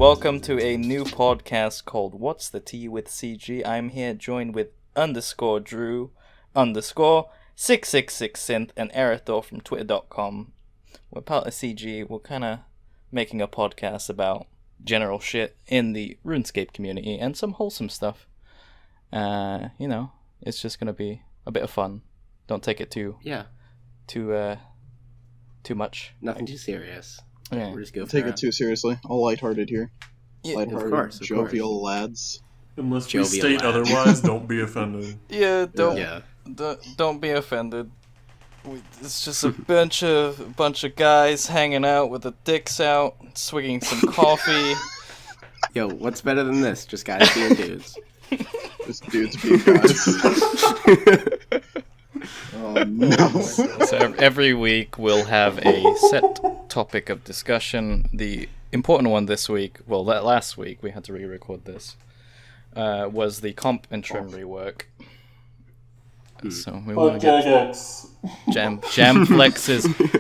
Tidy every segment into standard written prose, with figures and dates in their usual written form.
welcome to a new podcast called What's the Tea with CG. I'm here joined with _Drew, _666synth, and Erithor from Twitter.com. We're part of CG. We're kind of making a podcast about general shit in the RuneScape community and some wholesome stuff. It's just going to be a bit of fun. Don't take it too much. Nothing too serious. Yeah. We're just go Take it too seriously. All lighthearted here. Yeah, Lighthearted, of course. jovial lads. Unless Jovial we state lad. otherwise, don't be offended. Don't be offended. It's just a bunch of guys hanging out with their dicks out, swigging some coffee. Yo, what's better than this? Just guys being dudes. Just dudes being guys. Oh no. So every week we'll have a set topic of discussion. The important one this week, last week we had to re-record this, was the comp and trim rework. So we want to get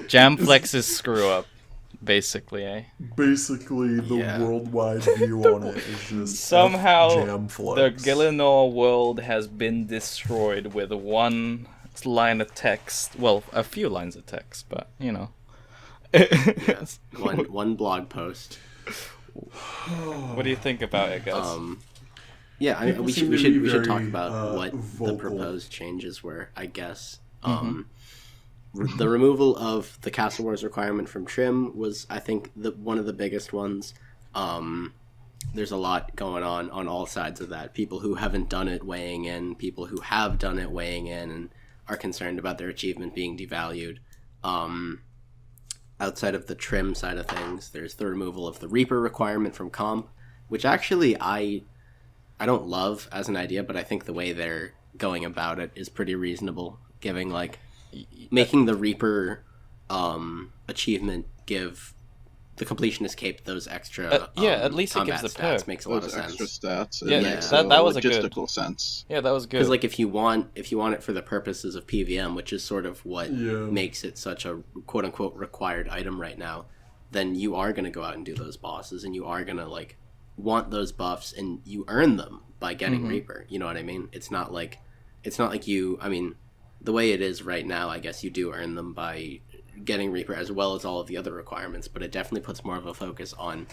Jamflex's screw up, basically, eh? Basically, the worldwide view on it is just somehow Jamflex. the Gillinor world has been destroyed with one line of text. Well, a few lines of text, but you know. Yes. One blog post. What do you think about it, guys? We should talk about what vocal. the proposed changes were, I guess. The removal of the Castle Wars requirement from trim was, I think, one of the biggest ones. There's a lot going on all sides of that. People who haven't done it weighing in, people who have done it weighing in, and are concerned about their achievement being devalued. Outside of the trim side of things, there's the removal of the Reaper requirement from comp, which actually I don't love as an idea, but I think the way they're going about it is pretty reasonable, making the Reaper achievement give the completionist cape those extra at least it gives the stats perk. makes a lot of Those sense. extra stats. That was a logistical sense. Yeah, that was good. Because if you want it for the purposes of PVM, which is sort of what makes it such a quote unquote required item right now, then you are going to go out and do those bosses, and you are going to want those buffs, and you earn them by getting Reaper. You know what I mean? It's not like you. I mean, the way it is right now, I guess you do earn them by getting Reaper as well as all of the other requirements, but it definitely puts more of a focus on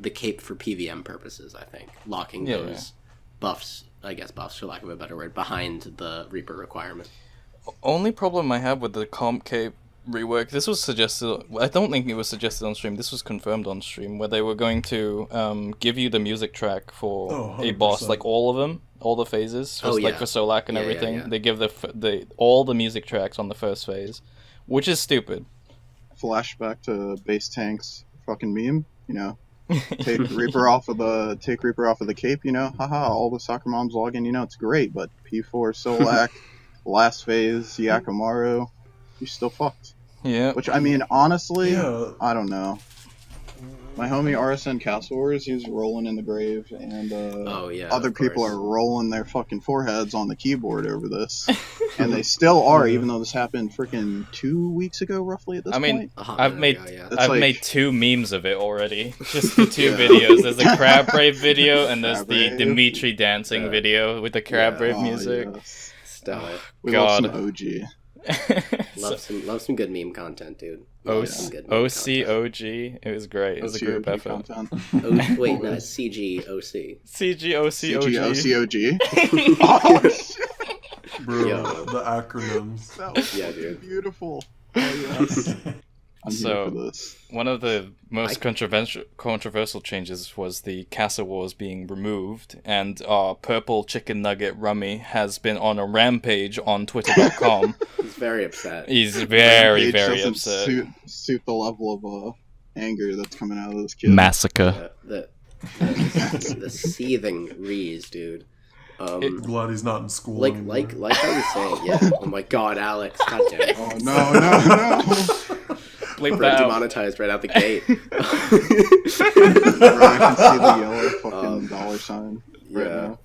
the cape for PVM purposes, I think. Locking those buffs, for lack of a better word, behind the Reaper requirement. Only problem I have with the comp cape rework, this was suggested, I don't think it was suggested on stream, this was confirmed on stream, where they were going to give you the music track for a boss, all of them, all the phases, for Solak and everything. Yeah. They give all the music tracks on the first phase, which is stupid. Flashback to base tank's fucking meme, take Reaper off of the cape, haha, all the soccer moms log in, it's great, but P4 Solak, last phase, Yakimaru, you're still fucked. Yeah. Which, I mean, honestly, I don't know. My homie RSN Castle Wars, he's rolling in the grave, and other people are rolling their fucking foreheads on the keyboard over this. And they still are, even though this happened freaking 2 weeks ago, roughly, at this point. I've made 2 memes of it already. Just the 2 videos. There's a Crab Brave video, and there's the Dimitri dancing video with the Crab Brave music. Yes. Stellar. We love some OG. Love some good meme content, dude. OCOG, it was great. It was a group effort. Wait, no, it's CGOC. CGOCOG. Oh, shit. Bro, the acronyms. That was beautiful. Oh, yes. I'm here for this. One of the most controversial changes was the Castle Wars being removed, and our purple chicken nugget Rummy has been on a rampage on Twitter.com. He's very upset. He's very upset. Suit the level of anger that's coming out of this kid. Massacre. The seething rees, dude. Glad he's not in school like anymore. I was saying, yeah. Oh my god, Alex, goddamn it. Oh no. Bleep We're that out. demonetized right out the gate. I can see the yellow fucking dollar sign right now.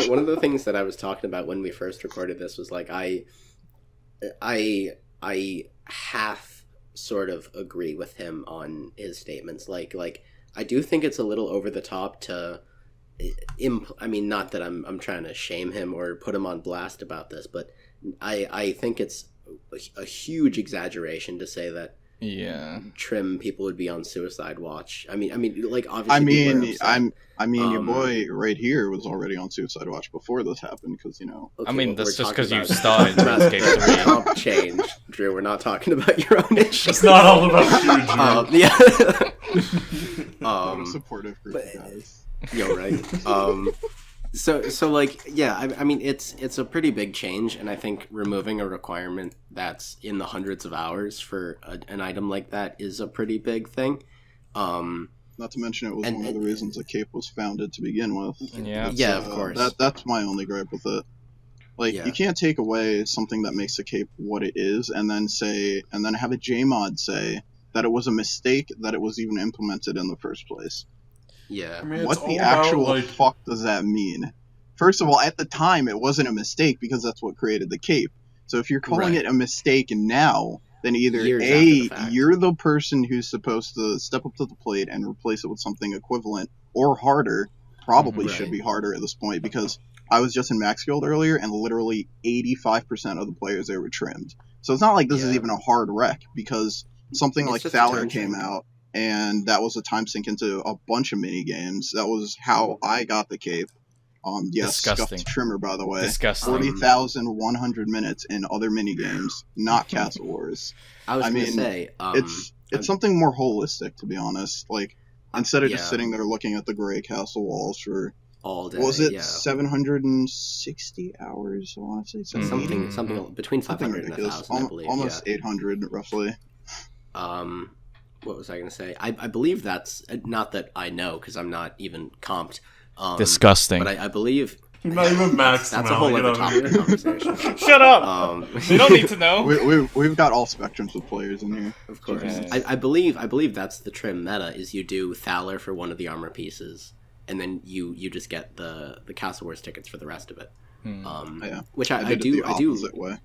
One of the things that I was talking about when we first recorded this was I half sort of agree with him on his statements. Like I do think it's a little over the top to I mean, not that I'm trying to shame him or put him on blast about this, but I think it's a huge exaggeration to say that trim people would be on suicide watch. I mean, like obviously. Your boy right here was already on suicide watch before this happened because Okay, I mean, that's just because you started RuneScape 3. Comp change, Drew. We're not talking about your own issues. It's not all about you, Drew. What a supportive group of guys. Yo, right. So like, yeah, I mean, it's a pretty big change, and I think removing a requirement that's in the hundreds of hours for an item like that is a pretty big thing. Not to mention, it was one of the reasons the cape was founded to begin with. Yeah, of course. That's my only gripe with it. Like, you can't take away something that makes a cape what it is, and then have a JMod say that it was a mistake that it was even implemented in the first place. Yeah. I mean, what the actual fuck does that mean? First of all, at the time, it wasn't a mistake because that's what created the cape. So if you're calling it a mistake now, then either you're the person who's supposed to step up to the plate and replace it with something equivalent or harder. Probably should be harder at this point, because I was just in Max Guild earlier and literally 85% of the players there were trimmed. So it's not like this is even a hard wreck, because something like Thaler came out and that was a time sink into a bunch of mini games. That was how I got the cape. Disgusting. Scuffed Trimmer, by the way. Disgusting. 40,100 minutes in other mini games, not Castle Wars. I was going to say, it's something more holistic, to be honest. Like, instead of just sitting there looking at the gray castle walls for all day, was it 760 hours? I want to say something between 500 and 1,000, I believe. Almost 800, roughly. What was I going to say? I believe that's not that I know, because I'm not even comped. Disgusting. But I believe not even Max. That's a whole other topic of conversation. Shut up! You don't need to know. We've got all spectrums of players in here. Of course. I believe that's the trim meta, is you do Thaler for one of the armor pieces, and then you just get the Castle Wars tickets for the rest of it. Which I do way.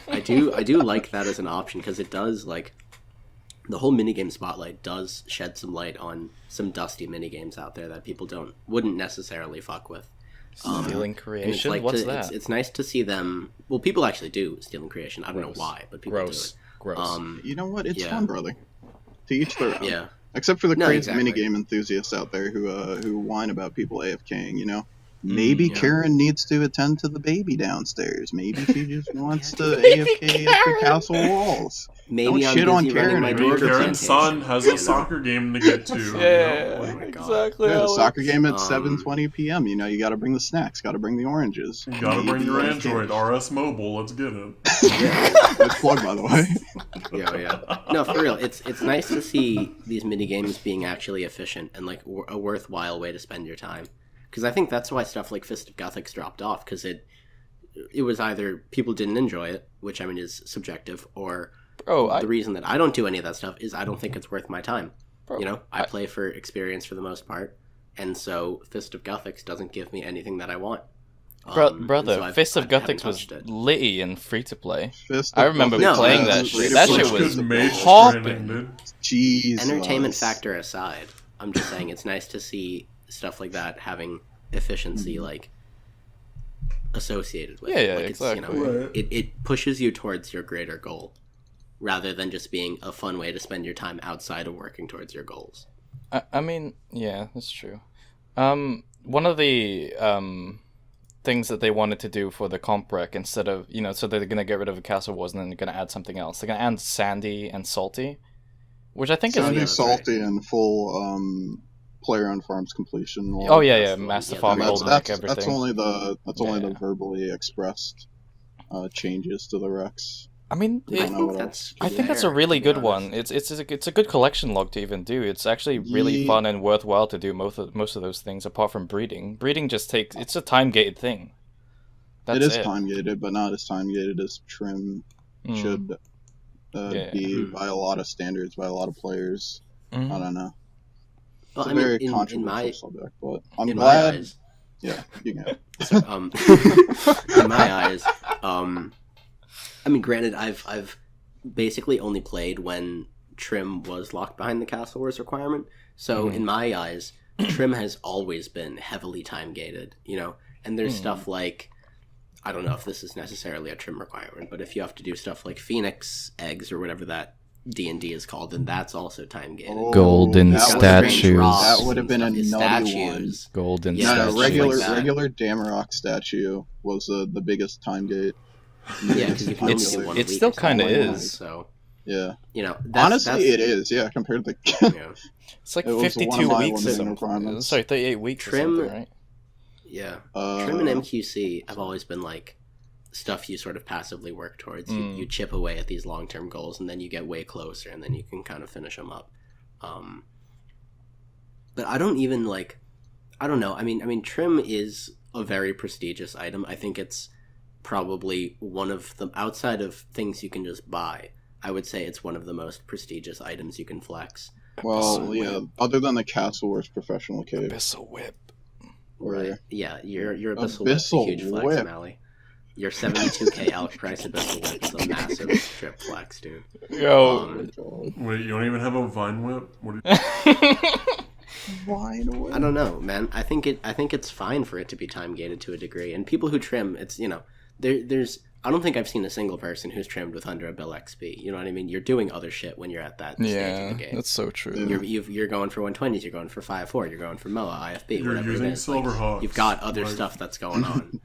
I do like that as an option, because it does, like, the whole minigame spotlight does shed some light on some dusty minigames out there that people wouldn't necessarily fuck with. Stealing Creation? Like What's that? It's nice to see them. Well, people actually do Stealing Creation. I don't know why, but people do it. Gross. You know what? It's fun, brother. To each their own. Yeah. Except for the crazy minigame enthusiasts out there who whine about people AFKing, you know? Maybe Karen needs to attend to the baby downstairs. Maybe she just wants to AFK at the castle walls. Maybe don't shit on Karen. Maybe Karen's son has a soccer game to get to. Exactly. Yeah, the soccer game at 7:20 p.m. You know, you got to bring the snacks, got to bring the oranges. You got to bring your Android, RS Mobile. Let's get it. Good plug, by the way. Yeah. No, for real. It's nice to see these mini games being actually efficient and like a worthwhile way to spend your time. Because I think that's why stuff like Fist of Gothics dropped off, because it was either people didn't enjoy it, which I mean is subjective, or the reason that I don't do any of that stuff is I don't think it's worth my time. You know, I play for experience for the most part, and so Fist of Gothics doesn't give me anything that I want. Brother, so Fist of Gothics was litty and free to play. I remember Gothics playing that shit. That shit was hopping. Jesus. Entertainment factor aside, I'm just saying it's nice to see stuff like that having efficiency like associated with it. Like exactly. You know, it pushes you towards your greater goal rather than just being a fun way to spend your time outside of working towards your goals. I mean, yeah, that's true. One of the things that they wanted to do for the comp rec, instead of, you know, so they're going to get rid of Castle Wars and then they're going to add something else. They're going to add Sandy and Salty, which I think Sandy, is... Salty, and full player on farms completion. Master Farm, Golden Deck, everything. That's only the verbally expressed changes to the Rex. I mean, I think that's a really good one. It's a good collection log to even do. It's actually really fun and worthwhile to do most of those things, apart from breeding. Breeding just it's a time gated thing. It is time gated, but not as time gated as trim should be by a lot of standards, by a lot of players. I don't know. It's a very controversial subject, but I'm glad. My eyes, yeah, you can. So, in my eyes, I mean, granted, I've basically only played when trim was locked behind the Castle Wars requirement. So in my eyes, trim has always been heavily time gated, you know? And there's stuff like, I don't know if this is necessarily a trim requirement, but if you have to do stuff like Phoenix eggs or whatever that D&D is called, then that's also time gated. Golden statues. That would have been a nutty one. Golden statues. No, regular Damrock statue was the biggest time gate. Yeah, because you can only do one. It still kind of is. So yeah, you know, honestly, it is. Yeah, compared to the. It's like 52 weeks or something. Sorry, 38 weeks trim, or something, right? Yeah, trim and MQC have always been like stuff you sort of passively work towards. You chip away at these long-term goals, and then you get way closer, and then you can kind of finish them up. But I don't even like. I don't know. I mean, trim is a very prestigious item. I think it's probably one of the, outside of things you can just buy, I would say it's one of the most prestigious items you can flex. Well, yeah, other than the Castle Wars professional cape. Abyssal Whip. Right. Yeah, your Abyssal Whip's a huge flex, Mally. Your 72k out price Abyssal Whip is a massive strip flex, dude. Yo. Wait, you don't even have a Vine Whip? What are you... Vine Whip? I don't know, man. I think it's fine for it to be time gated to a degree, and people who trim, it's, you know, there's I don't think I've seen a single person who's trimmed with under a bill XP. You know what I mean? You're doing other shit when you're at that stage of the game. That's so true. You're going for 120s, you're going for 5.4, you're going for MOA, IFB, you're whatever using it is. Silverhawks. You've got other stuff that's going on.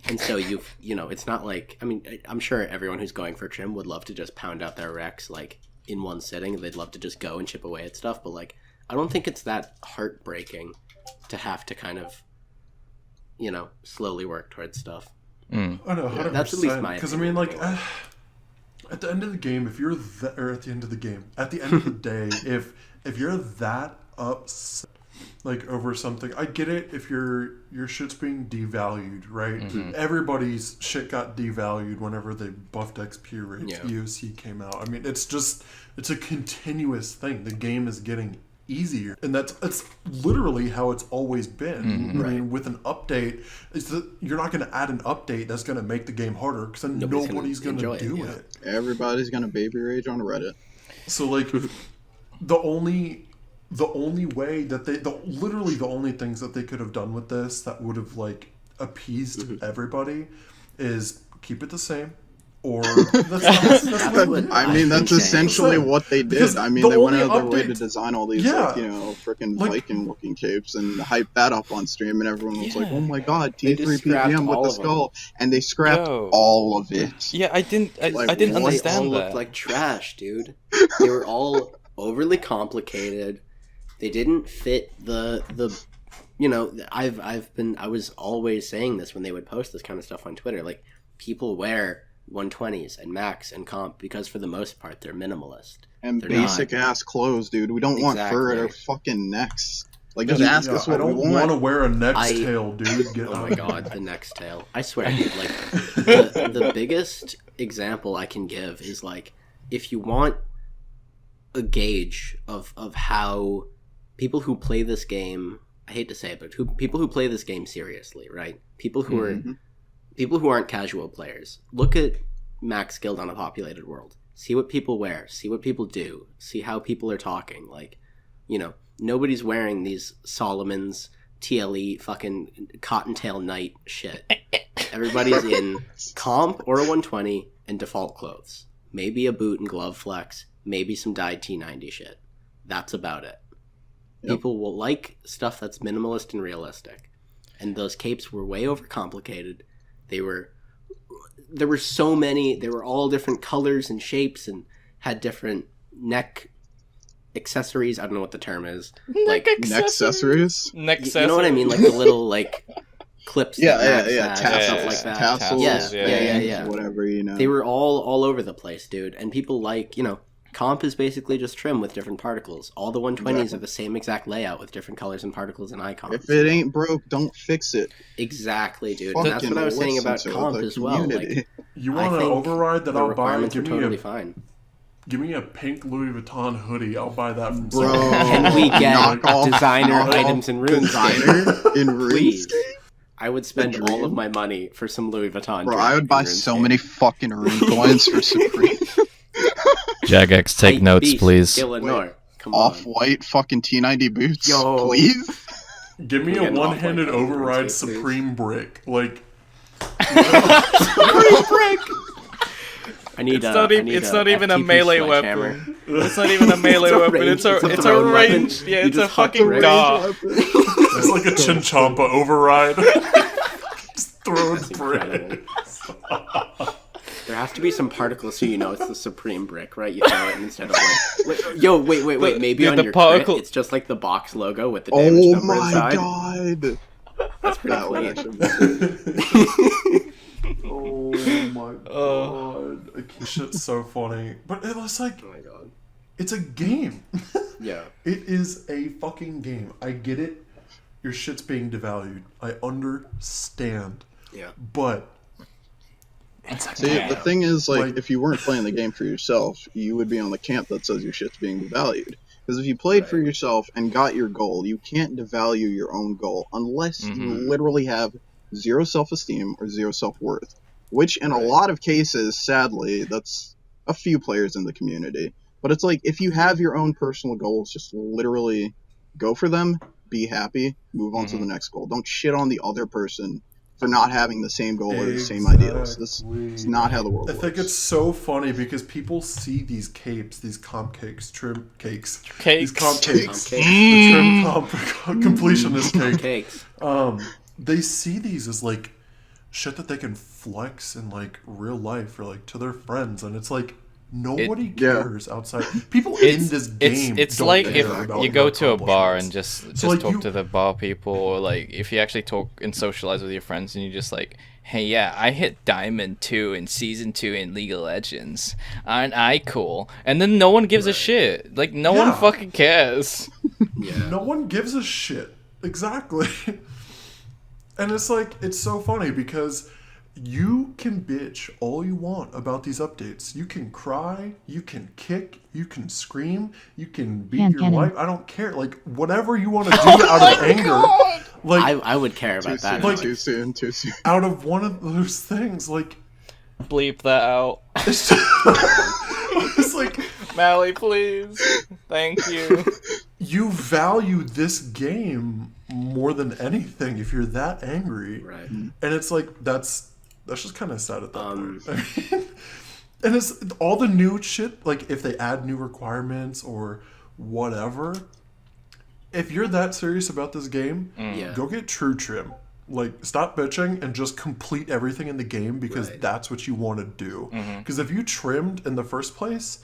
And so it's not like, I mean, I'm sure everyone who's going for trim would love to just pound out their Rex like in one sitting. They'd love to just go and chip away at stuff, but like, I don't think it's that heartbreaking to have to kind of, you know, slowly work towards stuff. I know, 100%. That's at least my because I mean, like, at the end of the game, if you're at the end of the day, if you're that upset, like, over something, I get it. If your shit's being devalued, right? Mm-hmm. Everybody's shit got devalued whenever they buffed XP rates. Yeah. EOC came out. I mean, it's a continuous thing. The game is getting easier, and that's literally how it's always been. Mm-hmm. I mean, with an update, you're not going to add an update that's going to make the game harder, because then nobody's going to do it. Everybody's going to baby rage on Reddit. So like, the only way that literally the only things that they could have done with this that would have like appeased everybody is keep it the same. Or that's essentially what they did. I mean, they went out of their way to design all these, freaking Viking-looking capes and hype that up on stream, and everyone was like, "Oh my god, T3 PVM with the skull," and they scrapped all of it. Yeah, I didn't understand that. They all looked like trash, dude. They were all overly complicated. They didn't fit the. You know, I was always saying this when they would post this kind of stuff on Twitter. Like, people wear 120s and max and comp because for the most part they're minimalist and basic ass clothes, dude. We don't want fur at our fucking necks. Like, just ask us what we want. I don't want to wear a neck's tail, dude. Oh my god, the neck's tail. I swear, dude, like the biggest example I can give is like, if you want a gauge of how people who play this game, I hate to say it, but people who play this game seriously, right? People who are people who aren't casual players, look at Max Guild on a populated world. See what people wear. See what people do. See how people are talking. Like, you know, nobody's wearing these Solomon's TLE fucking Cottontail Knight shit. Everybody's in comp or a 120 and default clothes. Maybe a boot and glove flex. Maybe some dyed T90 shit. That's about it. Yep. People will like stuff that's minimalist and realistic. And those capes were way overcomplicated. There were so many. They were all different colors and shapes and had different neck accessories. I don't know what the term is. Neck accessories. You know what I mean? Like the little like clips. Stuff like that. Tassels. Yeah. Whatever, you know. They were all over the place, dude. And people like, you know, comp is basically just trim with different particles. All the 120s are the same exact layout with different colors and particles and icons. If it ain't broke, don't fix it. Exactly, dude. And that's what I was saying about comp as well. Like, you want an override that I'll buy? Fine. Give me a pink Louis Vuitton hoodie. I'll buy that from Can we get designer items in RuneScape? In RuneScape? I would spend all of my money for some Louis Vuitton. Bro, I would buy so many fucking rune coins for Supreme. Jagex, take notes, please. Illinois. Off-white fucking T90 boots, please. Give me a one-handed override Supreme brick. Like... Supreme brick! It's not even a melee weapon. It's not even a melee weapon. It's a range. Yeah, it's a fucking dart. It's like a Chinchompa override. Just throwing bricks. There has to be some particles so you know it's the Supreme brick, right? You throw it instead of like... Wait. Maybe on your crit, it's just like the box logo with the damage number inside. Oh my god! That's pretty clean. Oh my god. This shit's so funny. But it's like... Oh my god. It's a game. Yeah. It is a fucking game. I get it. Your shit's being devalued. I understand. Yeah. But... See, the thing is, like, if you weren't playing the game for yourself, you would be on the camp that says your shit's being devalued. Because if you played for yourself and got your goal, you can't devalue your own goal unless you literally have zero self-esteem or zero self-worth. Which, in a lot of cases, sadly, that's a few players in the community. But it's like, if you have your own personal goals, just literally go for them, be happy, move on to the next goal. Don't shit on the other person for not having the same goal or the same ideals. This is not how the world works. I think it's so funny because people see these capes, these comp cakes, trim cakes. Cakes. These comp cakes. The trim comp completionist Cakes. They see these as like shit that they can flex in like real life or like to their friends, and it's like nobody cares outside. People in this game. It's don't like care if about you go your to a bar and accomplishments. just talk to the bar people, or like if you actually talk and socialize with your friends, and you just like, hey, yeah, I hit Diamond 2 in Season 2 in League of Legends. Aren't I cool? And then no one gives a shit. Like, no one fucking cares. No one gives a shit. Exactly. And it's like, it's so funny because you can bitch all you want about these updates. You can cry, you can kick, you can scream, you can beat your wife. I don't care. Like, whatever you want to do out of anger. Like, I would care about that. Like, too soon. Out of one of those things, like... Bleep that out. It's like... Mally, please. Thank you. You value this game more than anything if you're that angry. Right. And it's like, that's just kind of sad at that point. I mean, and it's all the new shit, like if they add new requirements or whatever, if you're that serious about this game, go get True Trim. Like, stop bitching and just complete everything in the game because that's what you want to do. Because if you trimmed in the first place,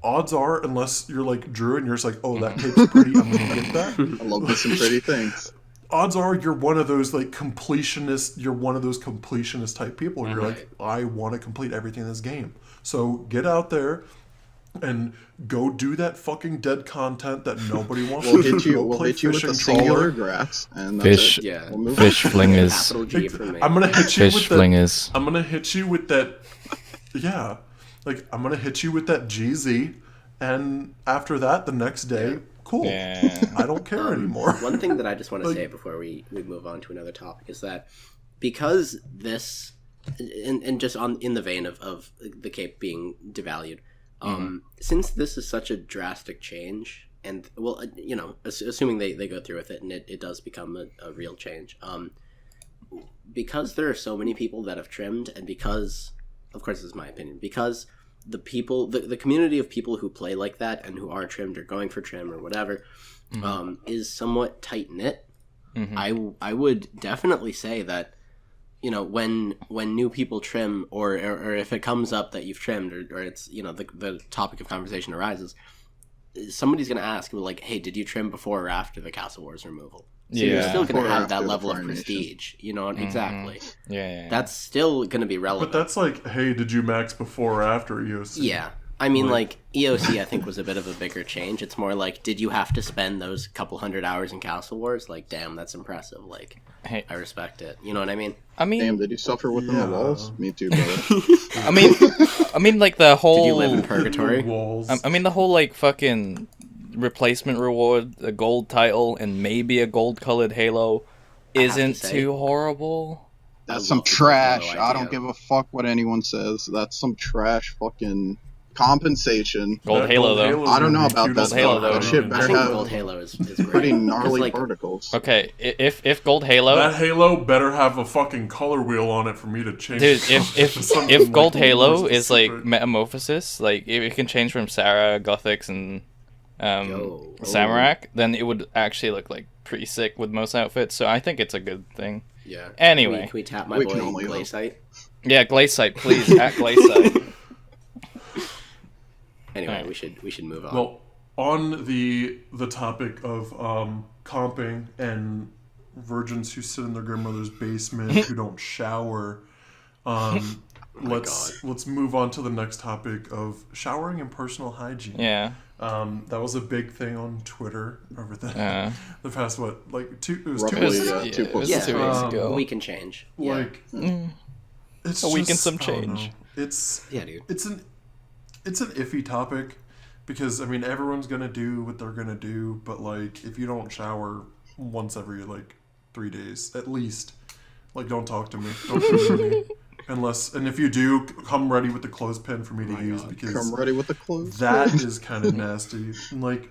odds are, unless you're like Drew and you're just like, oh, that cape's pretty, I'm going to get that. I love this some pretty things. Odds are you're one of those like completionist type people. You're like, I want to complete everything in this game. So get out there and go do that fucking dead content that nobody wants to do. We'll hit you with the singular grass. And fish, fish flingers. I'm gonna hit you fish with flingers. that. I'm gonna hit you with that. Yeah, like I'm gonna hit you with that GZ, and after that, the next day, cool. Yeah. I don't care anymore. One thing that I just want to say before we move on to another topic is that because this, and just in the vein of the cape being devalued. Since this is such a drastic change, and well, you know, assuming they go through with it and it does become a real change, because there are so many people that have trimmed, and because, of course, this is my opinion, because the people, the community of people who play like that and who are trimmed or going for trim or whatever, is somewhat tight knit. I would definitely say that, you know, when new people trim, or if it comes up that you've trimmed, or it's, you know, the topic of conversation arises, somebody's going to ask, like, hey, did you trim before or after the Castle Wars removal? So you're still going to have that level of prestige, you know, exactly. Yeah. That's still going to be relevant. But that's like, hey, did you max before or after EOC? Yeah. I mean, like, EOC, I think, was a bit of a bigger change. It's more like, did you have to spend those couple hundred hours in Castle Wars? Like, damn, that's impressive. Like, hey, I respect it. You know what I mean? Damn, did you suffer within the walls? Me too, brother. I mean, like, the whole... Did you live in purgatory? I mean, the whole, like, fucking replacement reward, a gold title, and maybe a gold-colored halo. isn't too horrible. That's some trash. I don't give a fuck what anyone says. That's some trash fucking compensation. Gold Halo, though. I don't know about that. Gold Halo, though. That shit better have Gold Halo is great. pretty gnarly particles. Okay, if Gold Halo... That Halo better have a fucking color wheel on it for me to change. Dude, if Gold Halo is like metamorphosis, like it can change from Sarah, Gothics, and Samarak, then it would actually look like pretty sick with most outfits. So I think it's a good thing. Yeah. Anyway, can we tap my boy Glaysite? Yeah, Glaysite, please. At Glaysite. Anyway, right. we should move on. Well, on the topic of comping and virgins who sit in their grandmother's basement who don't shower, let's move on to the next topic of showering and personal hygiene. Yeah. That was a big thing on Twitter over the past two weeks ago. We can change. It's a week and some change. Dude. It's an iffy topic because I mean everyone's gonna do what they're gonna do, but like if you don't shower once every 3 days at least, don't talk to me. Don't talk to me. And if you do, come ready with the clothespin for me to use because come ready with the clothespin. That is kind of nasty. And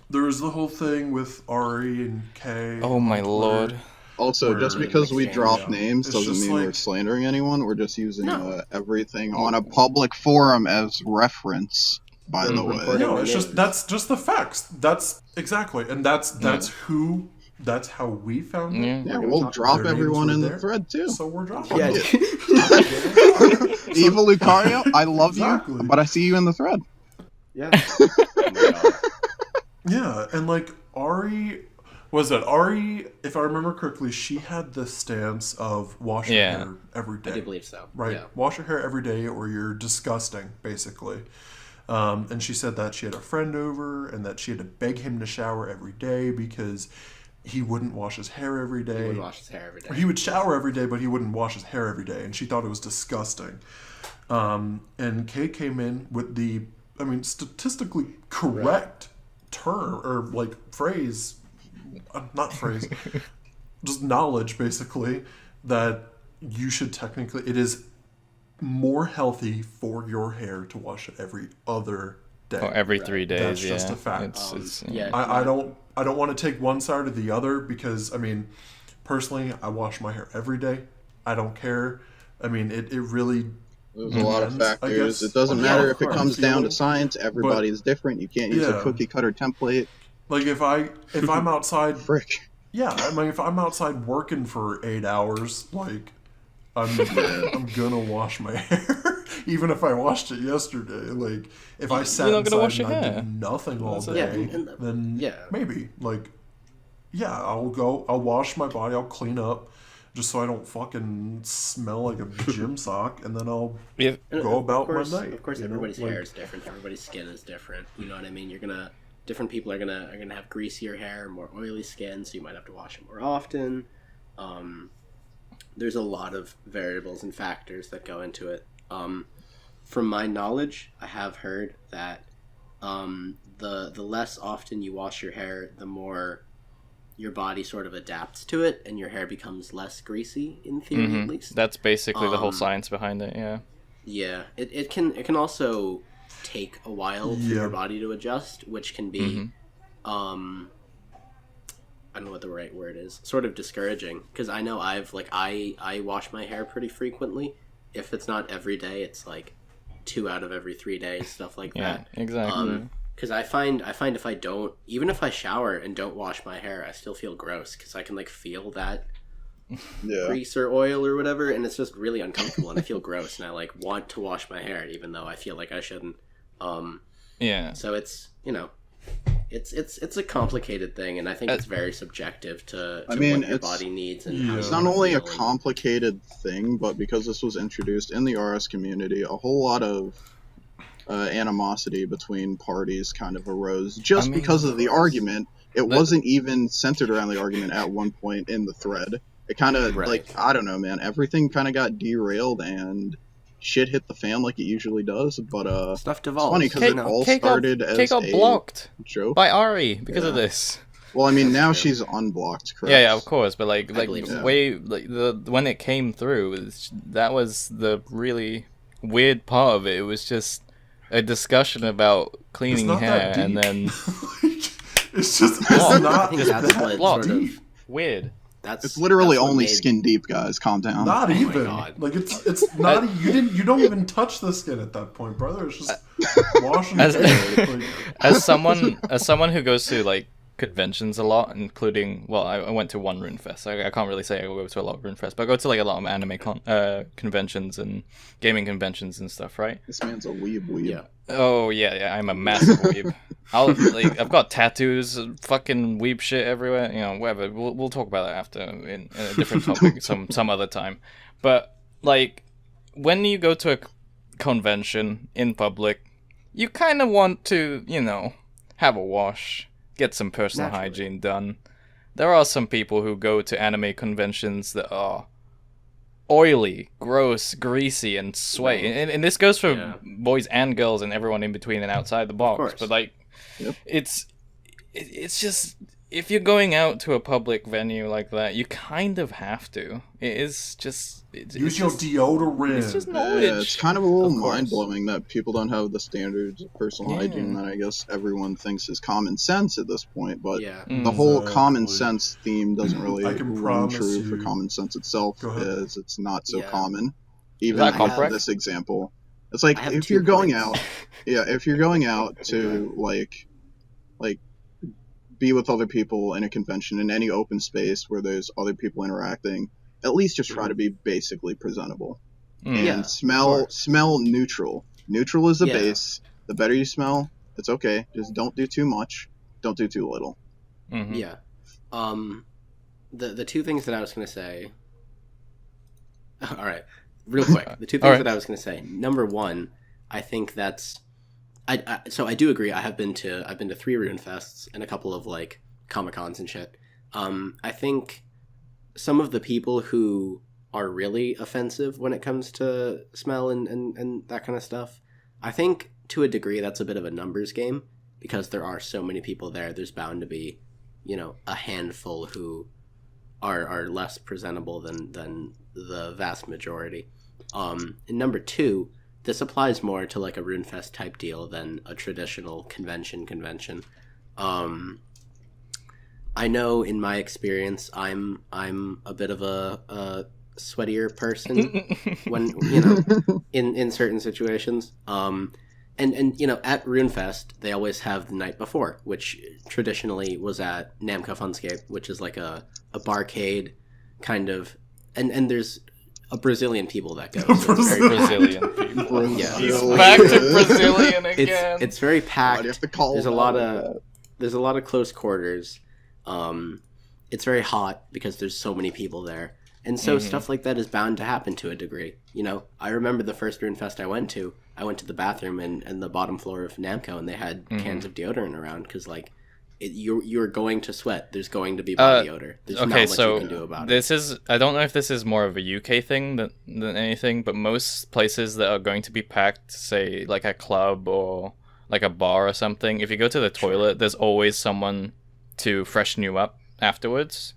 there was the whole thing with Ari and Kay. Oh my lord. Also, just because we drop names doesn't mean we're slandering anyone. We're just using everything on a public forum as reference, by the way. No, that's just the facts. That's exactly. And that's how we found it. Yeah, we'll drop everyone in the thread too. So we're dropping Evil Lucario, I love you, but I see you in the thread. Yeah. Yeah, and Ari, if I remember correctly, she had the stance of wash your hair every day. I do believe so. Right. Yeah. Wash your hair every day or you're disgusting, basically. And she said that she had a friend over and that she had to beg him to shower every day because he wouldn't wash his hair every day. He would wash his hair every day. Or he would shower every day, but he wouldn't wash his hair every day. And she thought it was disgusting. And Kay came in with the, statistically correct term or phrase, not phrase, just knowledge basically, that you should technically, it is more healthy for your hair to wash it every other day. Or every 3 days. That's just a fact. Yeah. I don't want to take one side or the other because personally I wash my hair every day. I don't care. It really there's a lot of factors. It doesn't matter if it comes down to science. Everybody's different. You can't use a cookie cutter template. If I'm outside, frick. Yeah, if I'm outside working for 8 hours, I'm gonna wash my hair, even if I washed it yesterday. If I sat inside and I did nothing all day, then maybe I'll wash my body, I'll clean up. Just so I don't fucking smell like a gym sock, and then I'll go about my night. Of course, everybody's hair is different. Everybody's skin is different. You know what I mean? Different people are gonna have greasier hair, more oily skin, so you might have to wash it more often. There's a lot of variables and factors that go into it. From my knowledge, I have heard that the less often you wash your hair, the more your body sort of adapts to it and your hair becomes less greasy, in theory at least. That's basically the whole science behind it, yeah. Yeah. It can also take a while for your body to adjust, which can be I don't know what the right word is, sort of discouraging, because I know I wash my hair pretty frequently. If it's not every day, it's 2 out of every 3 days, stuff like that. Yeah, exactly. Because I find if I don't, even if I shower and don't wash my hair, I still feel gross because I can feel that grease or oil or whatever, and it's just really uncomfortable and I feel gross and I want to wash my hair even though I feel like I shouldn't. So it's it's a complicated thing, and I think it's very subjective to what your body needs. And it's not only a complicated thing, but because this was introduced in the RS community, a whole lot of animosity between parties kind of arose just because of the argument. It wasn't even centered around the argument at one point in the thread. It kind of I don't know, man. Everything kind of got derailed and shit hit the fan like it usually does. But stuff devolves. It's funny because it all started as got blocked joke by Ari because of this. Well, I mean, now she's unblocked, correct? Yeah, of course. But like so. when it came through, that was the really weird part of it. It was just a discussion about cleaning hair, and then it's not. I think that's what sort of weird. It's literally only skin deep, guys. Calm down. Not even. Like it's not. You don't even touch the skin at that point, brother. It's just washing hair. As someone who goes to like conventions a lot, including I went to one RuneFest. I can't really say I go to a lot of RuneFest, but I go to like a lot of anime conventions and gaming conventions and stuff, right? This man's a weeb. Yeah. Oh yeah, I'm a massive weeb. I've got tattoos, fucking weeb shit everywhere. You know, whatever. We'll talk about that after in a different topic, some other time. But like, when you go to a convention in public, you kind of want to, have a wash. Get some personal hygiene done. There are some people who go to anime conventions that are oily, gross, greasy, and sweaty. And this goes for boys and girls and everyone in between and outside the box. But like, it's just, if you're going out to a public venue like that, you kind of have to. It is just... Use your deodorant. It's just knowledge. Yeah, it's kind of a little mind-blowing that people don't have the standards of personal hygiene that I guess everyone thinks is common sense at this point. But the whole common sense theme doesn't really run true for common sense itself, as it's not so common. Even in this example. It's like, if you're going out... if you're going out to, like be with other people in a convention in any open space where there's other people interacting, at least just try to be basically presentable. And smell neutral. Neutral is the base. The better you smell, it's okay. Just don't do too much. Don't do too little. Yeah. The two things that I was going to say... All right. Real quick. The two things that I was going to say. Number one, I think that's... So I do agree. I've been to 3 RuneFests and a couple of like Comic-Cons and shit. I think some of the people who are really offensive when it comes to smell and that kind of stuff, I think to a degree that's a bit of a numbers game, because there are so many people there. There's bound to be, a handful who are less presentable than the vast majority. And number two, this applies more to like a RuneFest type deal than a traditional convention. I know in my experience, I'm a bit of a sweatier person when in certain situations. And at RuneFest they always have the night before, which traditionally was at Namco Funscape, which is like a barcade kind of, and there's a Brazilian people that go. So it's very Brazilian people. Yeah. He's back to Brazilian again. It's very packed. There's a lot of close quarters. It's very hot because there's so many people there. And so stuff like that is bound to happen to a degree. I remember the first RuneFest I went to the bathroom in the bottom floor of Namco, and they had cans of deodorant around because like you're going to sweat. There's going to be body odor. There's not much you can do about it. I don't know if this is more of a UK thing than anything, but most places that are going to be packed, say like a club or like a bar or something, if you go to the toilet, there's always someone to freshen you up afterwards.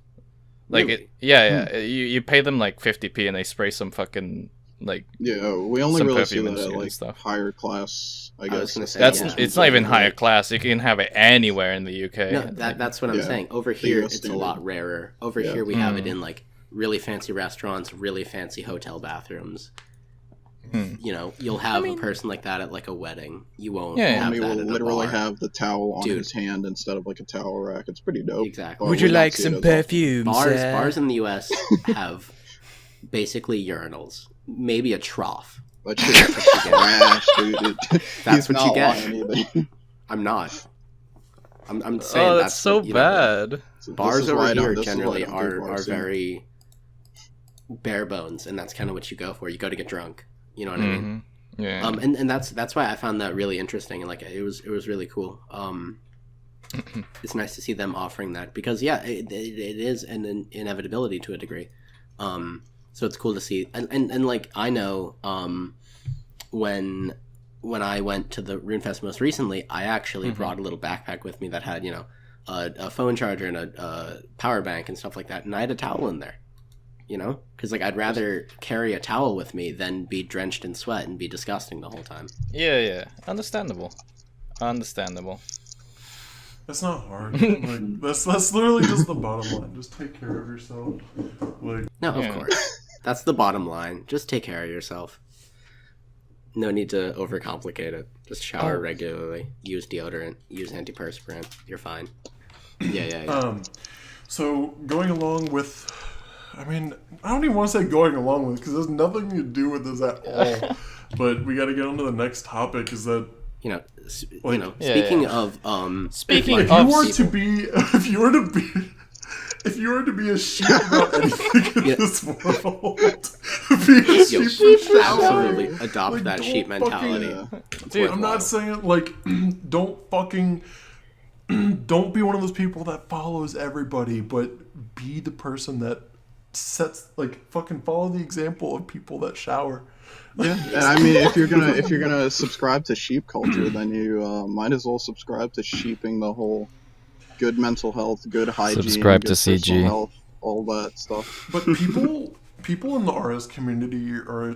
Like really? You pay them like 50p and they spray some fucking like we only really see that at like stuff. Higher class. I guess it's not even higher class. You can have it anywhere in the UK. No, that's what I'm saying. Over here, it's a lot rarer. Over here, we have it in like really fancy restaurants, really fancy hotel bathrooms. You'll have a person like that at like a wedding. You won't. Have we that will at literally a bar. have the towel on his hand instead of like a towel rack. It's pretty dope. Exactly. Would you like some perfume? Bars in the US have basically urinals, maybe a trough. But trash, dude. That's what you get. I'm not. I'm saying that's so bad. Bars over here generally are very bare bones, and that's kind of what you go for. You go to get drunk. You know what I mean? Yeah. And that's why I found that really interesting, and like it was really cool. It's nice to see them offering that because it is an inevitability to a degree. So it's cool to see, and like I know when I went to the RuneFest most recently, I actually brought a little backpack with me that had a phone charger and a power bank and stuff like that, and I had a towel in there. You know, because like I'd rather carry a towel with me than be drenched in sweat and be disgusting the whole time. Yeah, understandable. That's not hard. Like that's literally just the bottom line. Just take care of yourself. Like no, of course, that's the bottom line. Just take care of yourself. No need to overcomplicate it. Just shower regularly. Use deodorant. Use antiperspirant. You're fine. Yeah. So going along with, I mean, I don't even want to say going along with because there's nothing to do with this at all. But we got to get on to the next topic. Is that speaking of if you were to be a sheep about anything in this world, absolutely adopt that sheep mentality. Dude, I'm not saying like don't be one of those people that follows everybody, but be the person that fucking follow the example of people that shower. Yeah, and I mean, if you're gonna subscribe to sheep culture, then you might as well subscribe to sheeping the whole good mental health, good hygiene, subscribe good to CG, health, all that stuff. But people in the RS community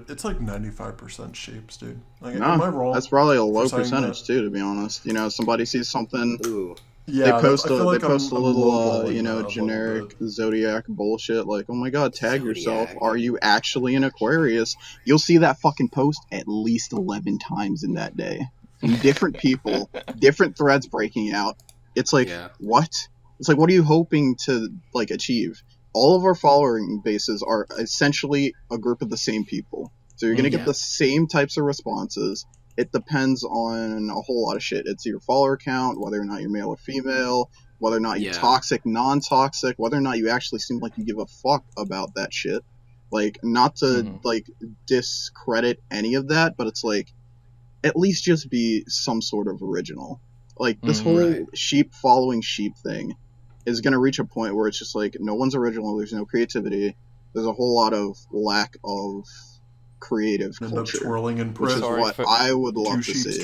it's like 95% shapes, dude. Like, am I wrong? That's probably a low percentage too, to be honest. You know, somebody sees something. Ooh. Yeah, they post a little, generic Zodiac bullshit like, oh my god, tag yourself. Are you actually an Aquarius? You'll see that fucking post at least 11 times in that day. From different people, different threads breaking out. It's like, what? It's like, what are you hoping to, like, achieve? All of our following bases are essentially a group of the same people. So you're going to get the same types of responses. It depends on a whole lot of shit. It's your follower count, whether or not you're male or female, whether or not you're toxic, non-toxic, whether or not you actually seem like you give a fuck about that shit. Like, not to, like, discredit any of that, but it's like, at least just be some sort of original. Like, this whole sheep following sheep thing is going to reach a point where it's just like, no one's original, there's no creativity, there's a whole lot of lack of creative culture, twirling in which is what I would love to see.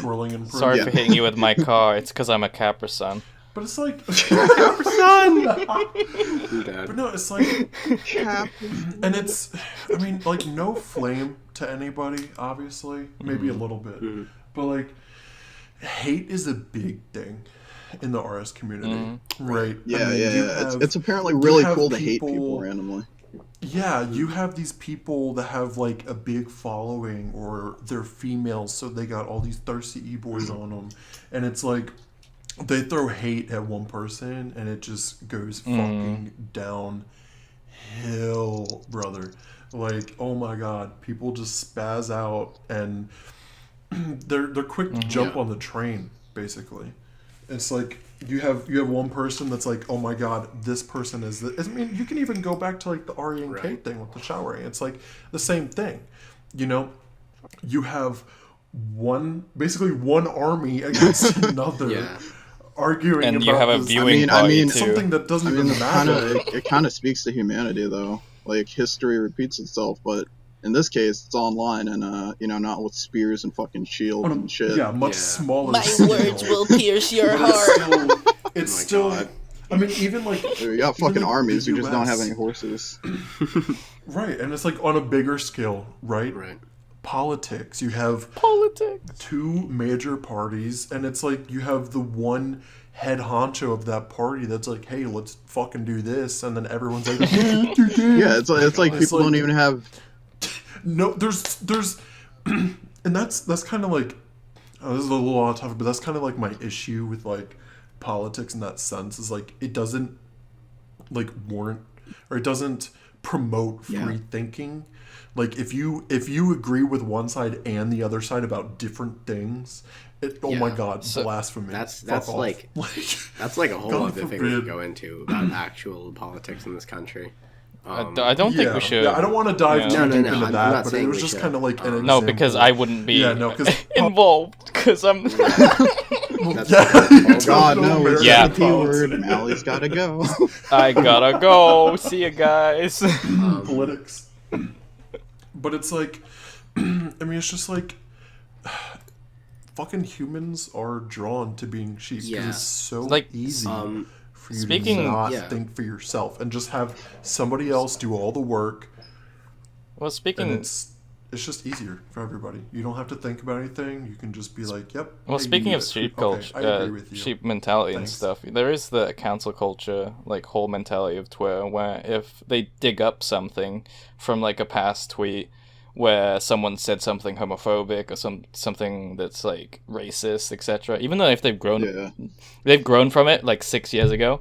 Sorry for hitting you with my car. It's because I'm a Capra Sun. But it's like Capra Sun. But no, it's like and it's, I mean, like, no flame to anybody, obviously, maybe a little bit, but like, hate is a big thing in the RS community, right? Yeah, it's apparently really cool to hate people randomly. Yeah, you have these people that have like a big following, or they're females, so they got all these thirsty e-boys on them, and it's like they throw hate at one person and it just goes fucking downhill, brother. Like, oh my god, people just spaz out and they're quick to jump on the train, basically. It's like you have one person that's like, oh my god, this person is the. I mean, you can even go back to like the Ari and Kate thing with the showering. It's like the same thing, you know. You have basically one army against another, arguing and about you have a viewing party too. Something that doesn't even matter. It kind of speaks to humanity, though. Like, history repeats itself, but in this case, it's online and, not with spears and fucking shield and shit. Yeah, much smaller. My words will pierce your heart. It's still. I mean, even like. You got fucking armies who just don't have any horses. Right, and it's like on a bigger scale, right? Right. Politics. You have two major parties, and it's like you have the one head honcho of that party that's like, hey, let's fucking do this, and then everyone's like, yeah, it's like people don't even have. No, there's, and that's kind of like, this is a little off topic, but that's kind of like my issue with like politics in that sense, is like it doesn't like warrant, or it doesn't promote free thinking. Like if you agree with one side and the other side about different things, oh my god, blasphemy. That's like that's like a whole other thing we could go into about actual politics in this country. I don't think we should. Yeah, I don't want to dive too deep into that, but it was just kind of like an no, example. because I wouldn't be involved, because I'm... Oh god, no, it's the P word. Mally's gotta go. I gotta go. See you guys. Politics. But it's like, I mean, it's just like, fucking humans are drawn to being sheep because it's so easy for you to not think for yourself and just have somebody else do all the work. Well, speaking... It's just easier for everybody. You don't have to think about anything. You can just be like, yep. Well, speaking of sheep culture, sheep mentality and stuff, there is the cancel culture, like, whole mentality of Twitter, where if they dig up something from, like, a past tweet where someone said something homophobic or something that's, like, racist, etc., even though if they've grown from it, like, 6 years ago,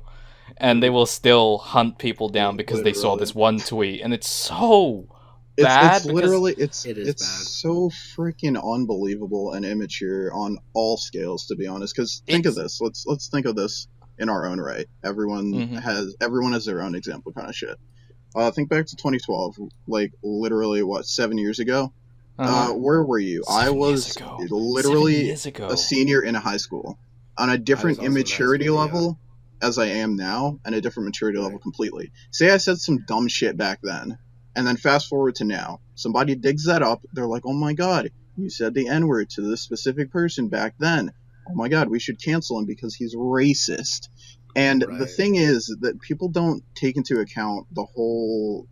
and they will still hunt people down because they saw this one tweet, and it's so... It's literally it's so freaking unbelievable and immature on all scales, to be honest. Because think of this. Let's think of this in our own right. Everyone has their own example kind of shit. Think back to 2012, like literally 7 years ago. Where were you? I was literally a senior in a high school on a different immaturity level as I am now, and a different maturity level completely. Say I said some dumb shit back then. And then fast forward to now. Somebody digs that up. They're like, oh my god, you said the N-word to this specific person back then. Oh my god, we should cancel him because he's racist. And the thing is that people don't take into account the whole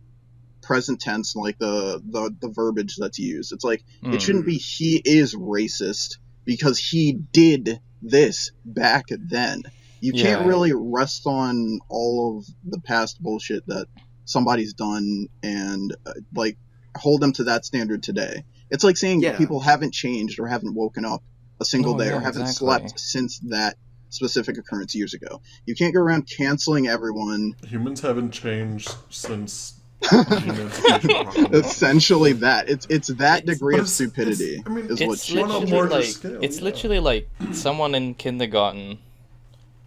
present tense, like the verbiage that's used. It's like, it shouldn't be he is racist because he did this back then. You can't really rest on all of the past bullshit that somebody's done and like hold them to that standard today. It's like saying people haven't changed or haven't woken up a single day or haven't slept since that specific occurrence years ago. You can't go around canceling everyone. Humans haven't changed since essentially that. It's that degree of stupidity. It's literally like someone in kindergarten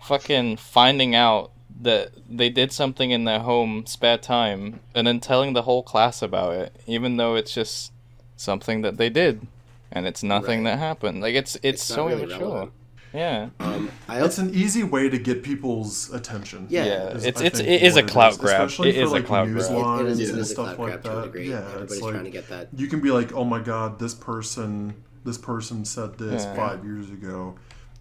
fucking finding out that they did something in their home spare time and then telling the whole class about it, even though it's just something that they did and it's nothing that happened. Like it's so really immature. Relevant. Yeah. It's an easy way to get people's attention. Yeah. It is a clout grab. It is a clout grab. It is a clout grab to a degree. Yeah, everybody's trying to get that. You can be like, oh my god, this person said this 5 years ago.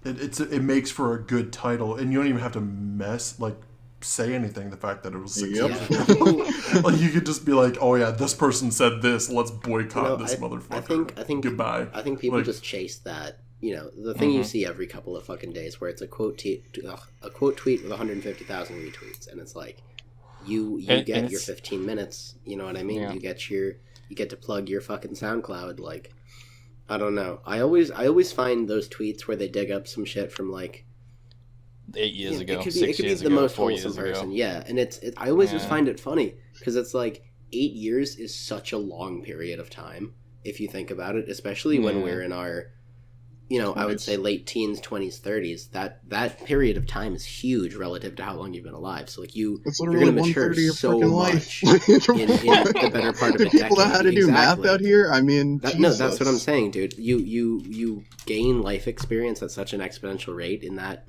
It makes for a good title, and you don't even have to say anything. The fact that it was 6 years ago, like you could just be like, "Oh yeah, this person said this. Let's boicott this motherfucker." I think goodbye. I think people just chase that. You know, the thing you see every couple of fucking days, where it's a quote tweet with 150,000 retweets, and it's like, you get your 15 minutes. You know what I mean? Yeah. You get to plug your fucking SoundCloud. Like, I don't know. I always find those tweets where they dig up some shit from like 8 years ago, it could be the most wholesome person. Yeah, and I always just find it funny because it's like 8 years is such a long period of time if you think about it, especially when we're in our, I would say late teens, 20s, 30s. That period of time is huge relative to how long you've been alive. So like you're going to mature so much in the better part of a decade. People know how to do math out here. I mean, no, that's what I'm saying, dude. You gain life experience at such an exponential rate in that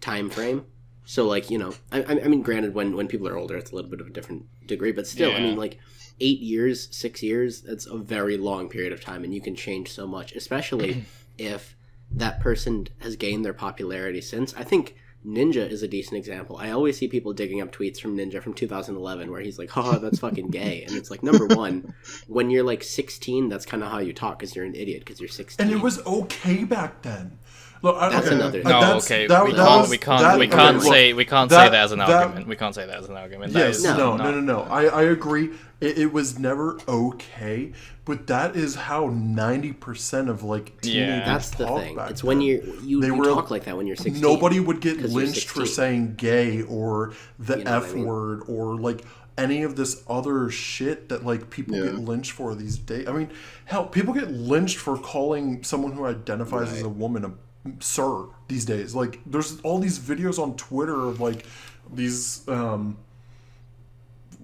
time frame. So like, I mean, granted, when people are older, it's a little bit of a different degree, but still, I mean, like 8 years, 6 years, that's a very long period of time, and you can change so much, especially if that person has gained their popularity since. I think Ninja is a decent example. I always see people digging up tweets from Ninja from 2011 where he's like, haha, that's fucking gay. And it's like, number one, when you're like 16, that's kind of how you talk because you're an idiot because you're 16. And it was okay back then. Look, that's another. No, okay. We can't say that as an argument. We can't say that as an argument. Yes, no. I agree. It was never okay, but that is how 90% of like teenagers that's the talk thing. Back it's then. When you talk like that when you're 16. Nobody would get lynched for saying gay or the F word or like any of this other shit that like people get lynched for these days. I mean, hell, people get lynched for calling someone who identifies as a woman a sir these days. Like there's all these videos on Twitter of like these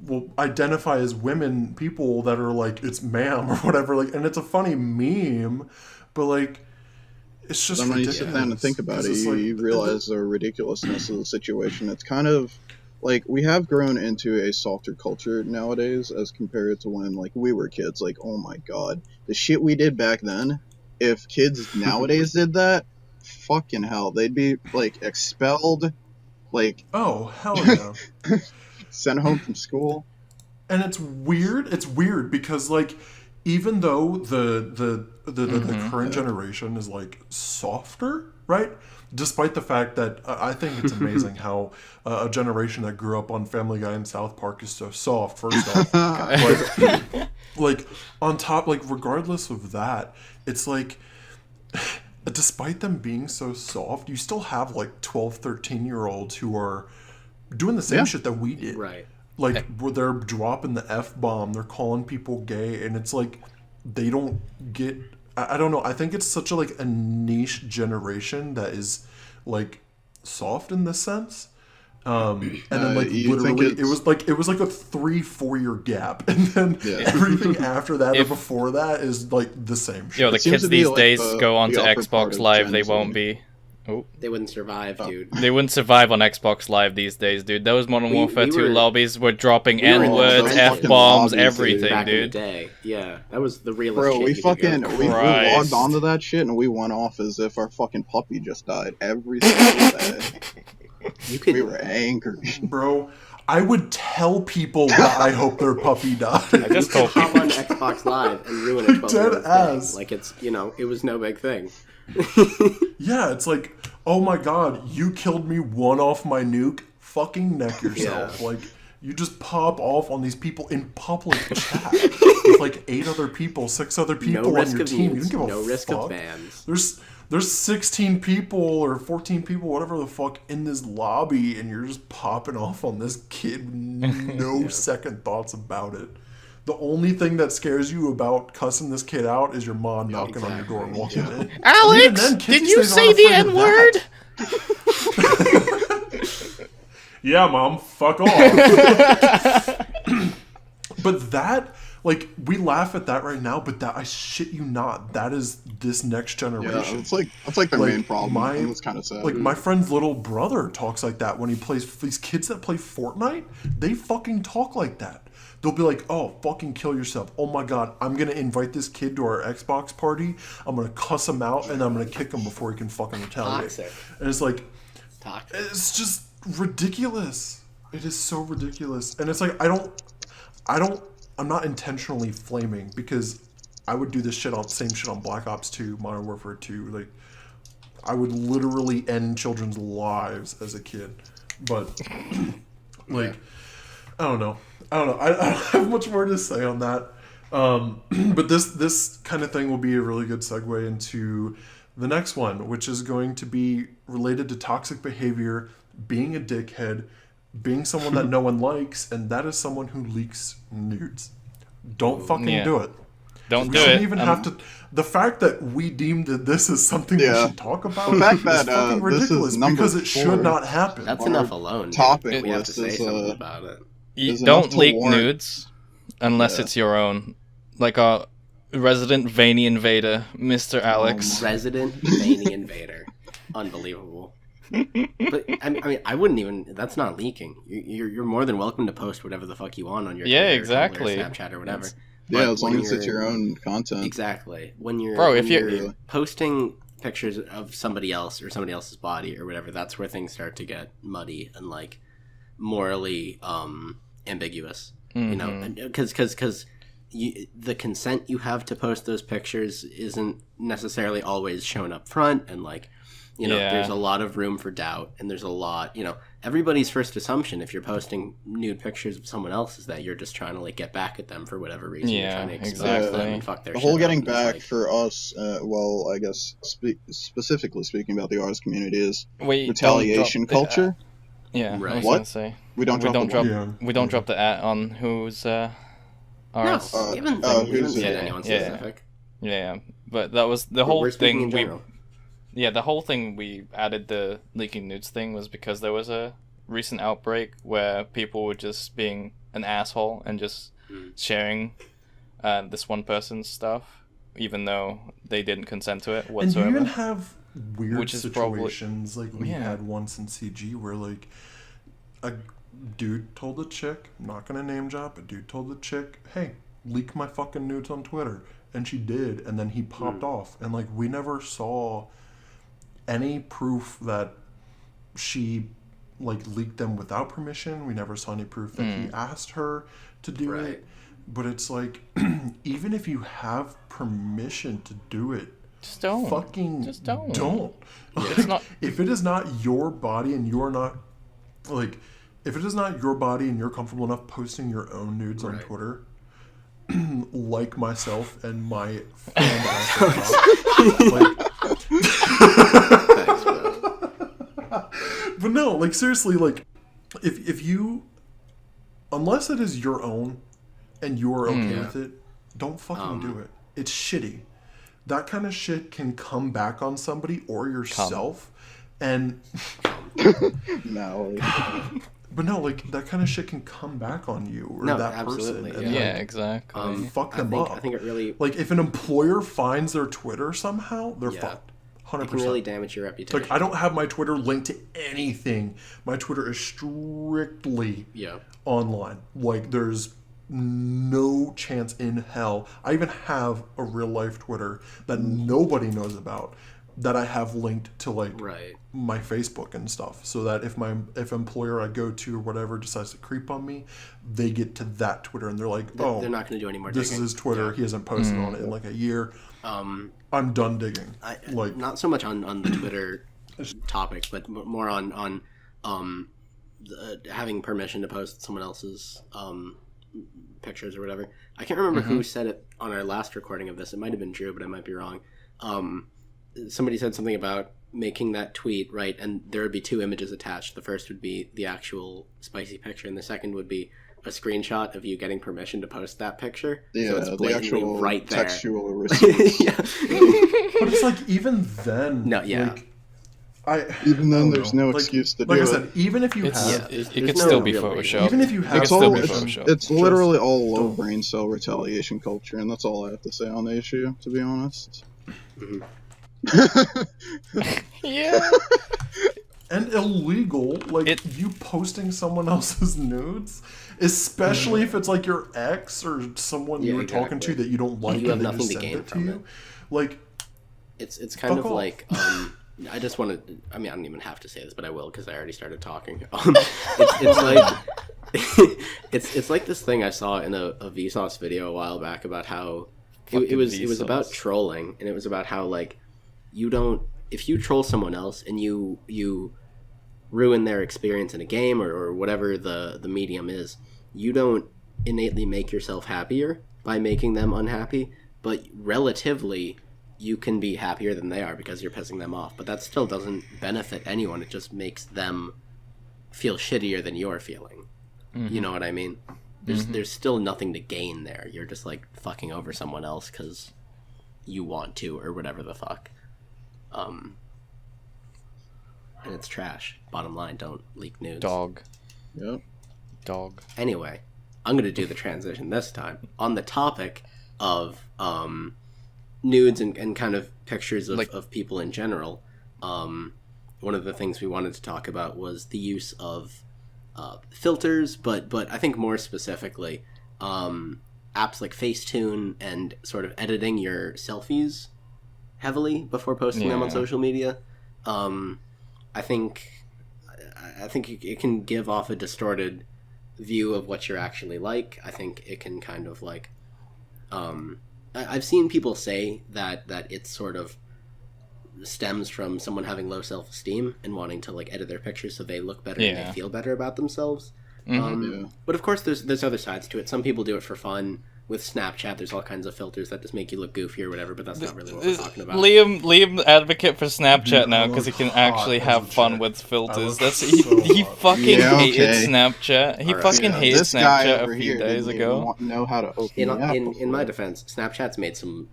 will identify as women people that are like it's ma'am or whatever, like, and it's a funny meme, but like it's just when you sit down and think about it, you realize the ridiculousness of the situation. It's kind of like we have grown into a softer culture nowadays as compared to when like we were kids. Like, oh my god, the shit we did back then, if kids nowadays did that, fucking hell, they'd be like expelled Like, oh hell yeah, sent home from school. And it's weird. It's weird because like, even though the current generation is like softer, right? Despite the fact that I think it's amazing how a generation that grew up on Family Guy and South Park is so soft. First off, like on top, like regardless of that, it's like, despite them being so soft, you still have like 12, 13-year-olds who are doing the same shit that we did. Right. Like, where they're dropping the F-bomb, they're calling people gay, and it's like, they don't get... I don't know, I think it's such a niche generation that is, like, soft in this sense. And then, like, literally, it was like a 3-4 year gap, and then everything after that or before that is, like, the same shit. Yo, the kids these days go onto Xbox Live, they won't be... Oh. They wouldn't survive, dude. They wouldn't survive on Xbox Live these days, dude. Those Modern Warfare 2 lobbies were dropping N-words, F-bombs, everything, back dude. In the day. Yeah, that was the realest Bro, shit we logged onto that shit and we went off as if our fucking puppy just died every single day. We were angry. Bro, I would tell people that I hope their puppy died. I just told hop on Xbox Live and ruin a 12-year-old thing. Like, it's, it was no big thing. Yeah, it's like, oh my god, you killed me one off my nuke, fucking neck yourself. Like, you just pop off on these people in public chat with like 8 other people, 6 other people on your team. You don't give a no risk fuck. Of bans. There's 16 people or 14 people, whatever the fuck, in this lobby, and you're just popping off on this kid with no second thoughts about it. The only thing that scares you about cussing this kid out is your mom knocking on your door and walking in. Alex, did you say the N-word? Yeah, Mom, fuck off. But that, like, we laugh at that right now, but that, I shit you not, that is this next generation. Yeah, that's like their main problem. It's kind of sad. Like, my friend's little brother talks like that when he plays, these kids that play Fortnite, they fucking talk like that. They'll be like, oh, fucking kill yourself. Oh my god, I'm going to invite this kid to our Xbox party. I'm going to cuss him out, and I'm going to kick him before he can fucking retaliate. Toxic. And it's like, Toxic. It's just ridiculous. It is so ridiculous. And it's like, I'm not intentionally flaming, because I would do this same shit on Black Ops 2, Modern Warfare 2. Like, I would literally end children's lives as a kid. But, like, I don't know. I don't have much more to say on that. But this kind of thing will be a really good segue into the next one, which is going to be related to toxic behavior, being a dickhead, being someone that no one likes, and that is someone who leaks nudes. Don't fucking do it. Don't we do shouldn't it. even have to. The fact that we deemed that this is something we should talk about the fact that, is fucking ridiculous, because it should not happen. That's enough alone. Topic we have to say something about it. You don't leak nudes unless it's your own. Like our resident veiny invader, Mr. Alex. Resident veiny invader. Unbelievable. But I mean, I wouldn't even. That's not leaking. You're more than welcome to post whatever the fuck you want on your Twitter, exactly. Tumblr, Snapchat, or whatever. As long as it's your own content. Exactly. When you're if you're posting pictures of somebody else or somebody else's body or whatever, that's where things start to get muddy and like morally ambiguous. You know, because the consent you have to post those pictures isn't necessarily always shown up front, and like, you know, there's a lot of room for doubt, and there's a lot, you know, everybody's first assumption if you're posting nude pictures of someone else is that you're just trying to like get back at them for whatever reason. You're trying to expose them and fuck their the shit whole up, getting and back like, for us, well, I guess specifically speaking about the artist community is Wait, retaliation culture. Yeah, Right. I was What? gonna say. We don't drop the at on who's no, ours. we haven't who's said it? anyone Yeah. specific. Yeah, but that was the whole We're speaking thing. in general. The whole thing we added the leaking nudes thing was because there was a recent outbreak where people were just being an asshole and just sharing this one person's stuff, even though they didn't consent to it whatsoever. And you even have weird is situations like we had once in CG where like a dude told a chick, I'm not gonna name drop, a dude told the chick, hey, leak my fucking nudes on Twitter, and she did, and then he popped off, and like we never saw any proof that she like leaked them without permission. We never saw any proof that he asked her to do it. But it's like, even if you have permission to do it, just don't. Just don't. It's not. If it is not your body and you're not, like, if it is not your body and you're comfortable enough posting your own nudes on Twitter, like myself and my but no, like, seriously, like, if you, unless it is your own and you're okay with it, don't fucking do it. It's shitty. That kind of shit can come back on somebody or yourself. And no. But no, like, that kind of shit can come back on you or that absolutely, person. And exactly. Fuck them up. I think it really... Like, if an employer finds their Twitter somehow, they're fucked. 100%. It can really damage your reputation. Like, I don't have my Twitter linked to anything. My Twitter is strictly online. Like, there's no chance in hell. I even have a real life Twitter that nobody knows about that I have linked to, like, my Facebook and stuff, so that if employer I go to or whatever decides to creep on me, they get to that Twitter and they're like, oh, they're not going to do any more this digging. is his Twitter. He hasn't posted on it in like a year. I'm done digging. Like, not so much on the Twitter topic, but more on having permission to post someone else's pictures or whatever. I can't remember who said it on our last recording of this. It might have been Drew, but I might be wrong. Somebody said something about making that tweet, right, and there would be two images attached. The first would be the actual spicy picture, and the second would be a screenshot of you getting permission to post that picture. Yeah, so it's blatantly the actual right there. Textual receipt. but it's like, even then, even then, there's no excuse to do it. Like I said, even if you have... it could still be Photoshopped. Even if you have... It's literally all low brain cell retaliation culture, and that's all I have to say on the issue, to be honest. And illegal, like, you posting someone else's nudes, especially if it's like your ex or someone you were talking to that you don't like, you have and they nothing just to send gain it to from you. it. Like, it's kind of like I just want to. I mean, I don't even have to say this, but I will because I already started talking. It's like it's like this thing I saw in a Vsauce video a while back about how it was about trolling, and it was about how, like, you don't, if you troll someone else and you ruin their experience in a game or whatever the medium is, you don't innately make yourself happier by making them unhappy, but relatively you can be happier than they are because you're pissing them off. But that still doesn't benefit anyone. It just makes them feel shittier than you're feeling. You know what I mean? There's still nothing to gain there. You're just, like, fucking over someone else because you want to or whatever the fuck. And it's trash. Bottom line, don't leak nudes. Dog. Yep. Dog. Anyway, I'm going to do the transition this time. On the topic of nudes and kind of pictures of people in general, one of the things we wanted to talk about was the use of filters, but I think more specifically, apps like Facetune and sort of editing your selfies heavily before posting them on social media. I think it can give off a distorted view of what you're actually like. I think it can kind of, like, I've seen people say that it sort of stems from someone having low self-esteem and wanting to, like, edit their pictures so they look better and they feel better about themselves. But of course there's other sides to it. Some people do it for fun. With Snapchat, there's all kinds of filters that just make you look goofy or whatever, but that's not really what we're talking about. Liam advocate for Snapchat now because he can actually have fun with filters. He fucking hated Snapchat. He fucking hated Snapchat a few days ago. Know how to open in my defense, Snapchat's made some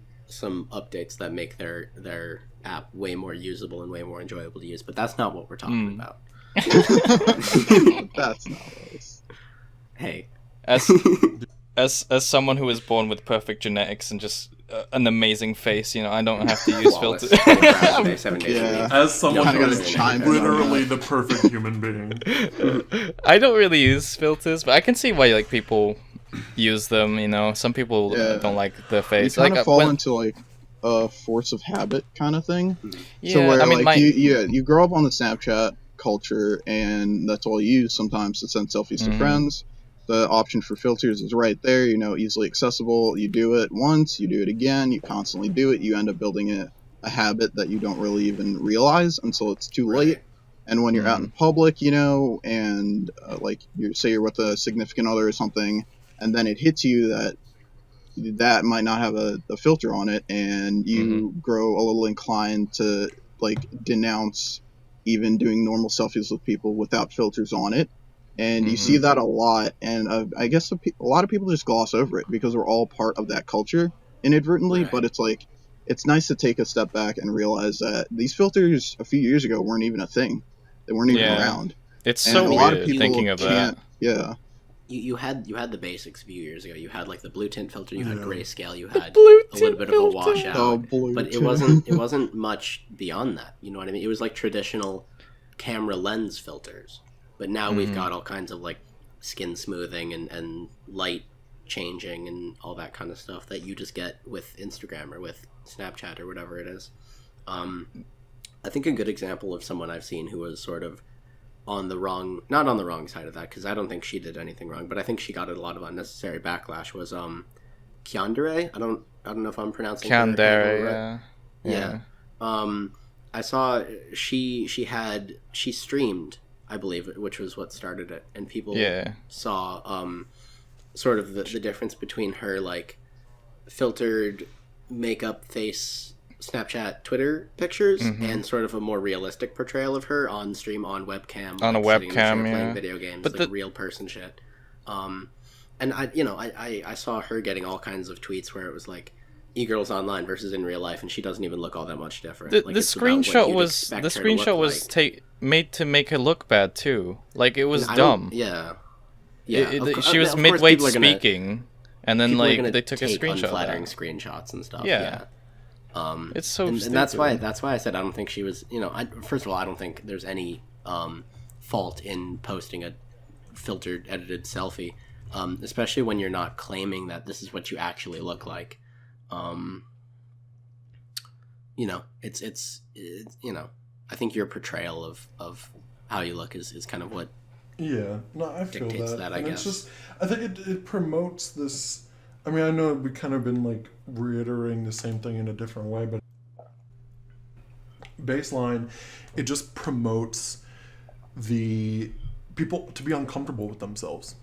updates that make their app way more usable and way more enjoyable to use, but that's not what we're talking about. That's not what it is. Hey. As someone who was born with perfect genetics and just an amazing face, you know, I don't have to use filters. As someone who is literally the perfect human being. I don't really use filters, but I can see why, like, people use them, you know. Some people don't like their face. You kind of fall into, like, a force of habit kind of thing. Yeah, so where, I mean, like, you grow up on the Snapchat culture, and that's all you use sometimes to send selfies to friends. The option for filters is right there, easily accessible. You do it once, you do it again, you constantly do it. You end up building a habit that you don't really even realize until it's too late. And when you're out in public, and like you're with a significant other or something, and then it hits you that might not have a filter on it, and you grow a little inclined to like denounce even doing normal selfies with people without filters on it. And you see that a lot, and I guess a lot of people just gloss over it because we're all part of that culture inadvertently. Right. But it's like, it's nice to take a step back and realize that these filters a few years ago weren't even a thing. They weren't even around. It's so weird thinking of that. Yeah. You had the basics a few years ago. You had like the blue tint filter, you had grayscale, you had a little bit of a washout, but it wasn't much beyond that. You know what I mean? It was like traditional camera lens filters. But now we've got all kinds of like skin smoothing and light changing and all that kind of stuff that you just get with Instagram or with Snapchat or whatever it is. I think a good example of someone I've seen who was sort of not on the wrong side of that, because I don't think she did anything wrong, but I think she got a lot of unnecessary backlash, was Kyandere. I don't know if I'm pronouncing Kyandere, yeah. I saw she streamed, I believe, which was what started it, and people saw sort of the difference between her like filtered makeup face Snapchat, Twitter pictures and sort of a more realistic portrayal of her on stream, on webcam, on a webcam, playing video games, but like real person shit. And I saw her getting all kinds of tweets where it was like e-girls online versus in real life, and she doesn't even look all that much different. The screenshot was made to make her look bad too. Like, it was dumb. She was midway speaking, and then like they took a screenshot. Unflattering screenshots and stuff. It's so and that's why I said I don't think she was. First of all, I don't think there's any fault in posting a filtered, edited selfie, especially when you're not claiming that this is what you actually look like. It's I think your portrayal of how you look is kind of what I feel that. I guess. It's just, I think it promotes this. I mean, I know we've kind of been like reiterating the same thing in a different way, but baseline, it just promotes the people to be uncomfortable with themselves,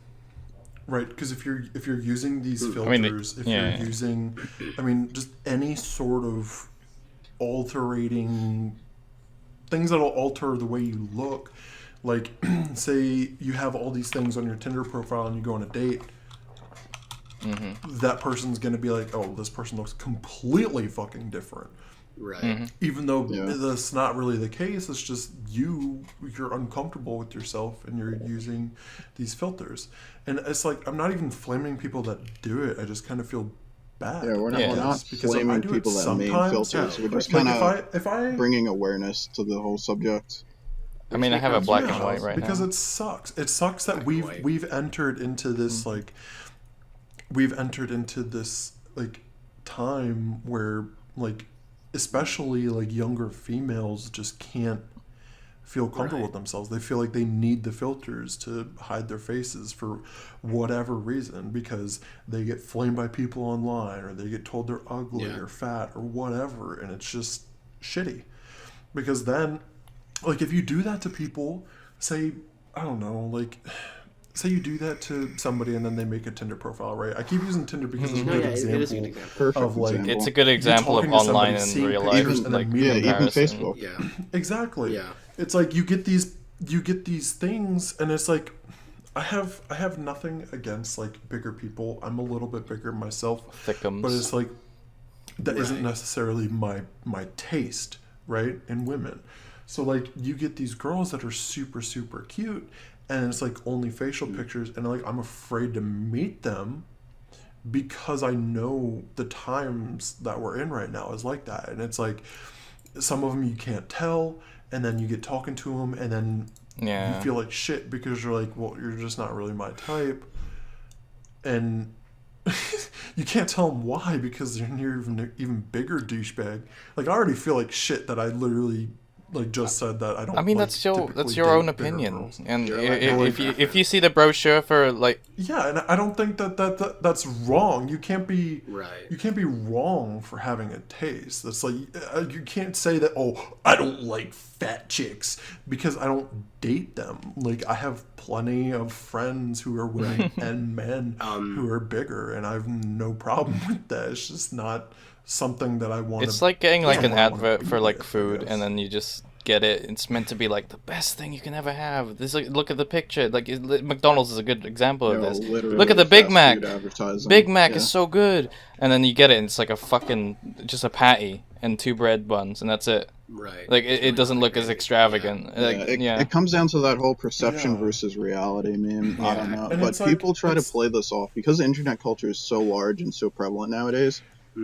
right? Because if you're using these filters, you're using, just any sort of altering things that'll alter the way you look, like say you have all these things on your Tinder profile and you go on a date. That person's going to be like, oh, this person looks completely fucking different. Right. Even though that's not really the case, it's just you're uncomfortable with yourself and you're using these filters. And it's like, I'm not even flaming people that do it. I just kind of feel bad. Yeah, we're not flaming people that make filters. We're just kind of bringing awareness to the whole subject. I mean, I have a black and white right now. Because it sucks. It sucks that we've entered into this we've entered into this like time where like especially like younger females just can't feel comfortable with themselves. They feel like they need the filters to hide their faces for whatever reason, because they get flamed by people online, or they get told they're ugly or fat or whatever, and it's just shitty. Because then, like, if you do that to people, say, I don't know, like, say you do that to somebody and then they make a Tinder profile, right? I keep using Tinder because it's a good example of like... It's a good example of online and real life. Like, even Facebook. Yeah. Exactly. Yeah. It's like you get these things, and it's like, I have nothing against like bigger people. I'm a little bit bigger myself. Thickums. But it's like, that isn't necessarily my taste, right? In women. So like you get these girls that are super, super cute, and it's like only facial pictures, and like I'm afraid to meet them because I know the times that we're in right now is like that. And it's like some of them you can't tell, and then you get talking to them, and then you feel like shit because you're like, well, you're just not really my type. And you can't tell them why, because you're even bigger douchebag. Like, I already feel like shit that I literally just said that I don't. I mean, that's your own opinion, and if you see the brochure for like. Yeah, and I don't think that's wrong. You can't be right. You can't be wrong for having a taste. That's like you can't say that. Oh, I don't like fat chicks because I don't date them. Like I have plenty of friends who are women and men who are bigger, and I have no problem with that. It's just not something that I want. It's like getting like an advert for like food, and then you just get it. It's meant to be like the best thing you can ever have. This look at the picture. Like McDonald's is a good example of this. Look at the Big Mac. Big Mac is so good, and then you get it, and it's like just a patty and 2 bread buns, and that's it. Right. Like it doesn't look as extravagant. It comes down to that whole perception versus reality, man. I don't know, but people try to play this off because internet culture is so large and so prevalent nowadays.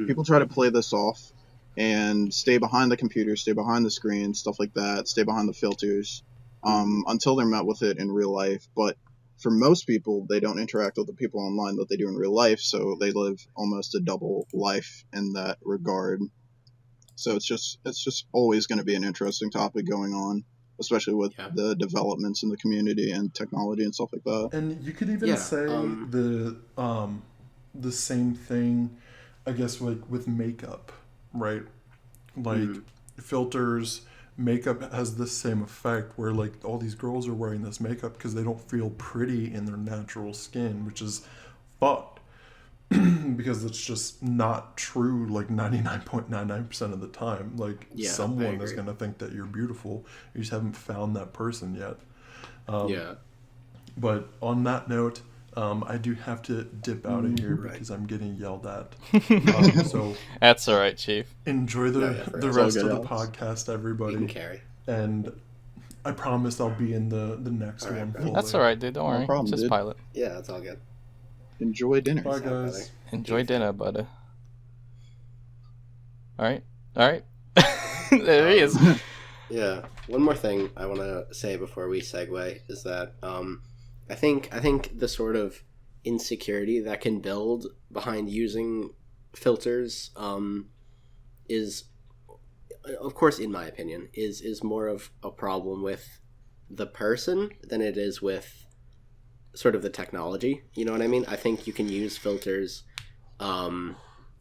People try to play this off and stay behind the computer, stay behind the screen, stuff like that, stay behind the filters until they're met with it in real life. But for most people, they don't interact with the people online that they do in real life, so they live almost a double life in that regard. So it's just always going to be an interesting topic going on, especially with the developments in the community and technology and stuff like that. And you could even say the same thing, I guess, like with makeup, right? Like filters, makeup has the same effect where like all these girls are wearing this makeup because they don't feel pretty in their natural skin, which is fucked. Because it's just not true like 99.99% of the time. Like someone is going to think that you're beautiful. You just haven't found that person yet. But on that note, I do have to dip out of here because I'm getting yelled at. So that's all right, Chief. Enjoy the rest of the podcast, everybody. You can carry. And I promise I'll be in the next one. Fully. That's all right, dude. Don't worry. Problem, just dude. pilot. Yeah, that's all good. Enjoy dinner. Bye, guys. Enjoy dinner, buddy. All right. There he is. Yeah. One more thing I want to say before we segue is that I think the sort of insecurity that can build behind using filters is, of course, in my opinion, is more of a problem with the person than it is with sort of the technology. You know what I mean? I think you can use filters and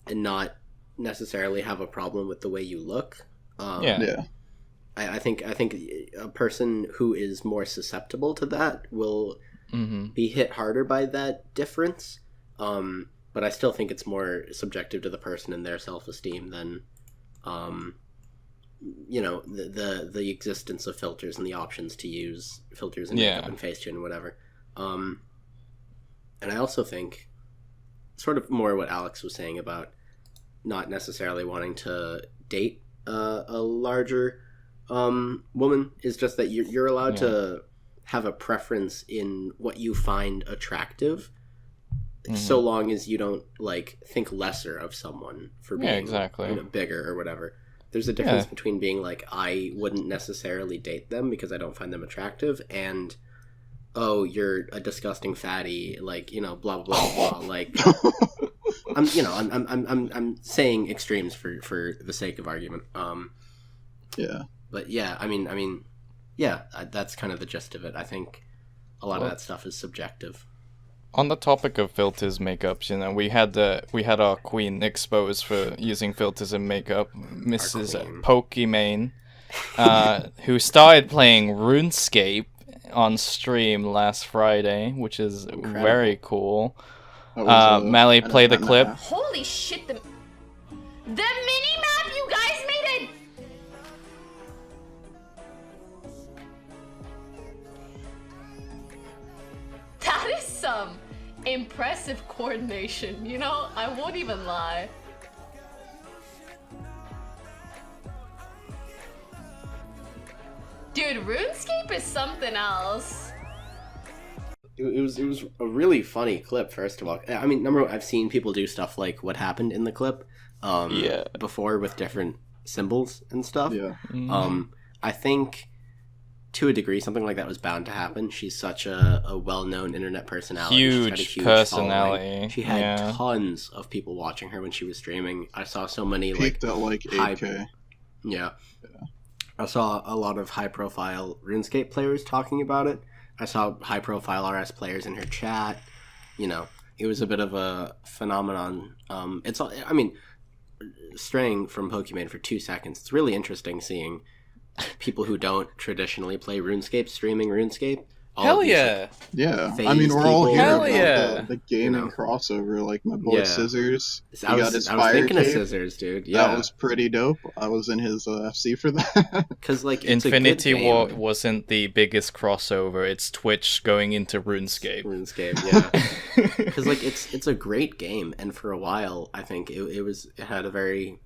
not necessarily have a problem with the way you look. I think a person who is more susceptible to that will be hit harder by that difference. But I still think it's more subjective to the person and their self-esteem than the existence of filters and the options to use filters and makeup and Facetune and whatever. And I also think sort of more what Alex was saying about not necessarily wanting to date a larger woman is just that you're allowed to have a preference in what you find attractive, so long as you don't like think lesser of someone for being bigger or whatever. There's a difference between being like, I wouldn't necessarily date them because I don't find them attractive, and oh, you're a disgusting fatty, like, blah blah blah blah. Like, I'm saying extremes for the sake of argument. But yeah, I mean, that's kind of the gist of it. I think a lot of that stuff is subjective. On the topic of filters, makeups, we had our queen exposed for using filters and makeup, Mrs. Pokimane, who started playing RuneScape on stream last Friday, which is very cool. Mally, play the clip. Holy shit, the mini-map, you guys made it! That is some impressive coordination, I won't even lie. Dude, RuneScape is something else. It was a really funny clip, first of all. I mean, number one, I've seen people do stuff like what happened in the clip before with different symbols and stuff. I think to a degree something like that was bound to happen. She's such a well-known internet personality. Huge personality. Following. She had tons of people watching her when she was streaming. I saw so many peaked at like 8K. I saw a lot of high-profile RuneScape players talking about it. I saw high-profile RS players in her chat. You know, it was a bit of a phenomenon. Straying from Pokimane for 2 seconds, it's really interesting seeing people who don't traditionally play RuneScape streaming RuneScape. Hell yeah! Yeah, I mean, we're all here Hell about yeah. the gaming crossover. Like my boy Scissors, I was thinking of Scissors, dude. Yeah, that was pretty dope. I was in his FC for that. Because like Infinity War wasn't the biggest crossover. It's Twitch going into RuneScape. Yeah. Because like it's a great game, and for a while, I think it had a very,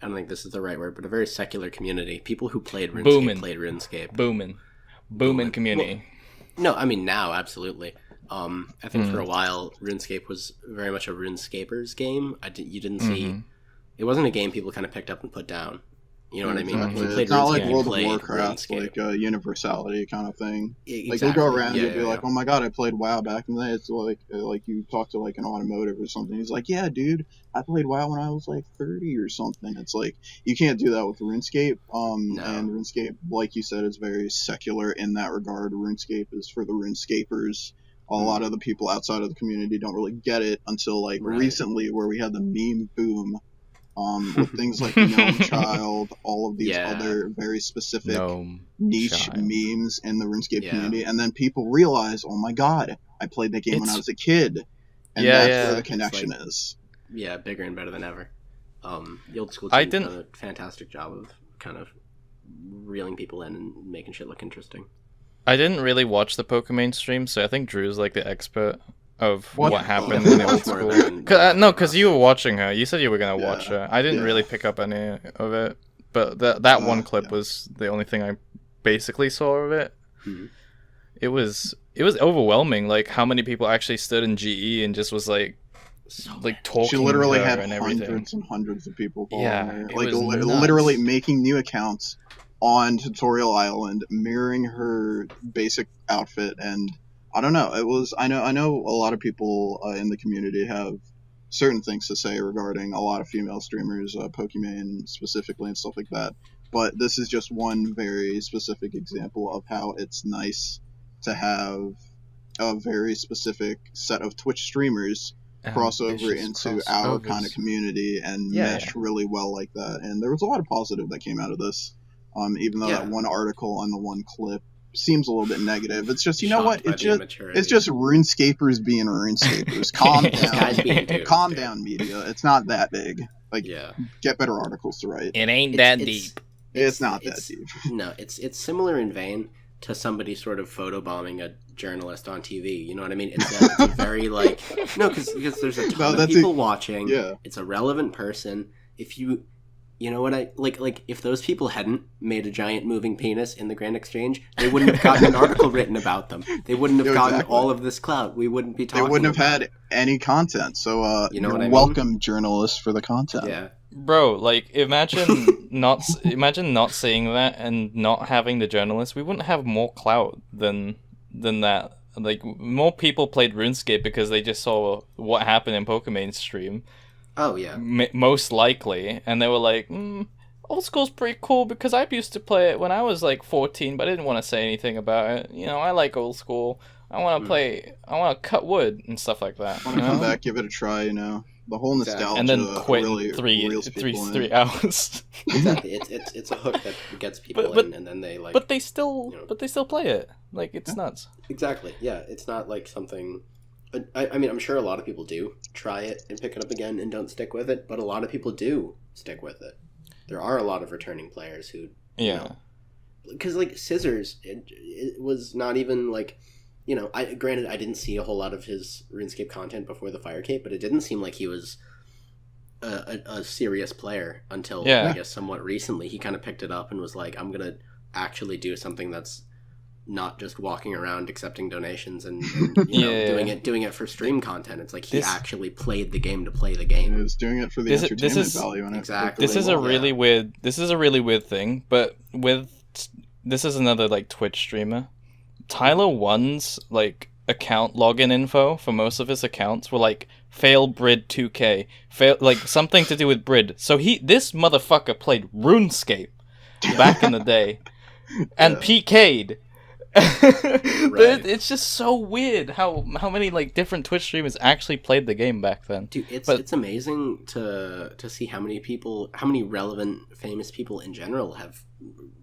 I don't think this is the right word, but a very secular community. People who played RuneScape played RuneScape. Booming community. Well, no, I mean now, absolutely. I think for a while, RuneScape was very much a RuneScapers game. You didn't see, it wasn't a game people kind of picked up and put down. You know what I mean? Exactly. It's not like World of Warcraft, like a universality kind of thing. Exactly. Like you'll go around and you'll be like, "Oh my god, I played WoW back in the day." It's like you talk to like an automotive or something. He's like, "Yeah, dude, I played WoW when I was like 30 or something." It's like you can't do that with RuneScape. No. And RuneScape, like you said, is very secular in that regard. RuneScape is for the RuneScapers. A lot of the people outside of the community don't really get it until like recently, where we had the meme boom. With things like Gnome Child, all of these other very specific niche memes in the RuneScape community, and then people realize, oh my god, I played that game when I was a kid, and that's where the connection is. Yeah, bigger and better than ever. The old school team done a fantastic job of kind of reeling people in and making shit look interesting. I didn't really watch the Pokimane stream, so I think Drew's like the expert of what happened in the old school. No, because you were watching her. You said you were going to watch her. I didn't really pick up any of it, but that one clip was the only thing I basically saw of it. Mm-hmm. It was overwhelming, like how many people actually stood in GE and just was like talking. She literally to her had and everything. hundreds and hundreds of people following her. It Like was literally making new accounts on Tutorial Island, mirroring her basic outfit, and I don't know. It was. I know a lot of people in the community have certain things to say regarding a lot of female streamers, Pokimane specifically, and stuff like that. But this is just one very specific example of how it's nice to have a very specific set of Twitch streamers cross over into our kind of community and mesh really well like that. And there was a lot of positive that came out of this, even though that one article on the one clip seems a little bit negative. It's just, you know what? It's just RuneScapers being RuneScapers. Calm down. Calm down, media. It's not that big. Like, get better articles to write. It ain't that deep. It's not that deep. No, it's similar in vein to somebody sort of photobombing a journalist on TV. You know what I mean? It's a very like because there's a ton of people watching. Yeah. It's a relevant person. If you know what I like if those people hadn't made a giant moving penis in the Grand Exchange, they wouldn't have gotten an article written about them. They wouldn't have gotten all of this clout. We wouldn't be talking. They wouldn't have had any content. So you know what I mean? Welcome, journalists, for the content. Yeah. Bro, like imagine not seeing that and not having the journalists. We wouldn't have more clout than that. Like more people played RuneScape because they just saw what happened in Pokimane's stream. Oh yeah, most likely, and they were like, "Old school's pretty cool because I used to play it when I was like 14, but I didn't want to say anything about it. You know, I like old school. I want to play. I want to cut wood and stuff like that. I want to come back, give it a try. You know, the whole nostalgia, and then quit really, three hours. Exactly, it's a hook that gets people in, and then they like. But they still play it. Like it's nuts. Exactly. Yeah, it's not like something. I mean, I'm sure a lot of people do try it and pick it up again and don't stick with it, but a lot of people do stick with it. There are a lot of returning players who, because like Scissors, it was not even like, you know, granted I didn't see a whole lot of his RuneScape content before the Fire Cape, but it didn't seem like he was a serious player until I guess somewhat recently. He kind of picked it up and was like, I'm gonna actually do something that's not just walking around accepting donations and you know, doing it for stream content. It's like he actually played the game to play the game. He was doing it for the entertainment value in it. Exactly. This is a really weird thing, but this is another like Twitch streamer. Tyler One's like account login info for most of his accounts were like fail Brid 2K, fail like something to do with Brid. So this motherfucker played RuneScape. back in the day, and PK'd. Right. It's just so weird how many like different Twitch streamers actually played the game back then. Dude, it's amazing to see how many relevant famous people in general have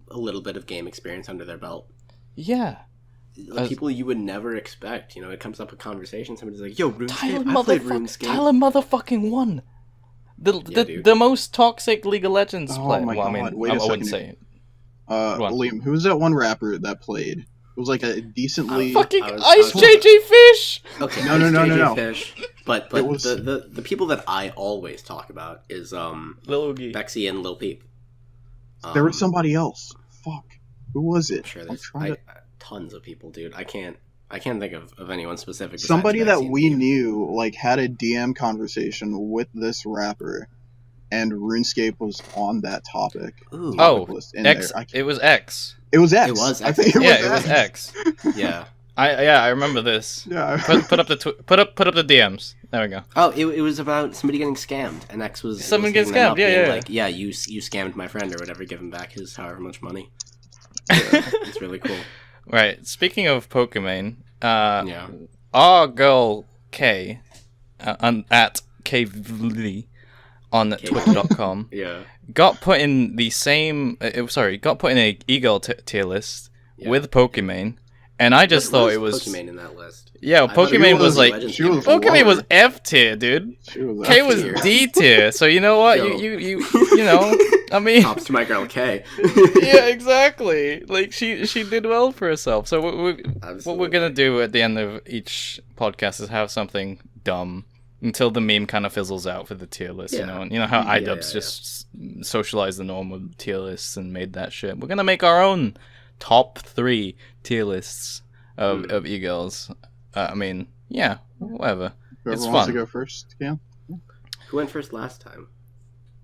a little bit of game experience under their belt. Yeah. People you would never expect. You know, it comes up a conversation, somebody's like, yo, RuneScape, Tyler I played RuneScape. Tyler motherfucking won. The most toxic League of Legends player. My God. I mean, Wait a I second. wouldn't say it. Liam, who was that one rapper that played? It was like a decently... Ice JJ Fish! Okay, no. Fish. But It was... the people that I always talk about is Lil Oogie. Bexy and Lil Peep. There was somebody else. Fuck. Who was it? I'm sure there's tons of people, dude. I can't think of anyone specific. Somebody that we knew like had a DM conversation with this rapper, and RuneScape was on that topic. Ooh. X. It was X. It was X. It was X. I think it was X. Yeah. I remember this. Yeah. Put up the the DMs. There we go. Oh, it was about somebody getting scammed, and X was someone getting scammed. Yeah. Like, yeah, you scammed my friend or whatever. Give him back his however much money. It's really cool. Right. Speaking of Pokimane, our girl Kay, at KVLE on Twitter.com, got put in the same. Got put in a e-girl tier list with Pokimane, and I just thought it was Pokimane in that list. Yeah, Pokimane was like Pokimane was F tier, dude. K was D tier. So you know what? You know, I mean, props to my girl K. Yeah, exactly. Like she did well for herself. So what we're gonna do at the end of each podcast is have something dumb until the meme kind of fizzles out for the tier list. You know, and you know how iDubbbz just socialized the norm of tier lists and made that shit. We're gonna make our own top 3 tier lists of e-girls. I mean, yeah, whatever. Whoever it's wants fun. to go first, yeah. Who went first last time?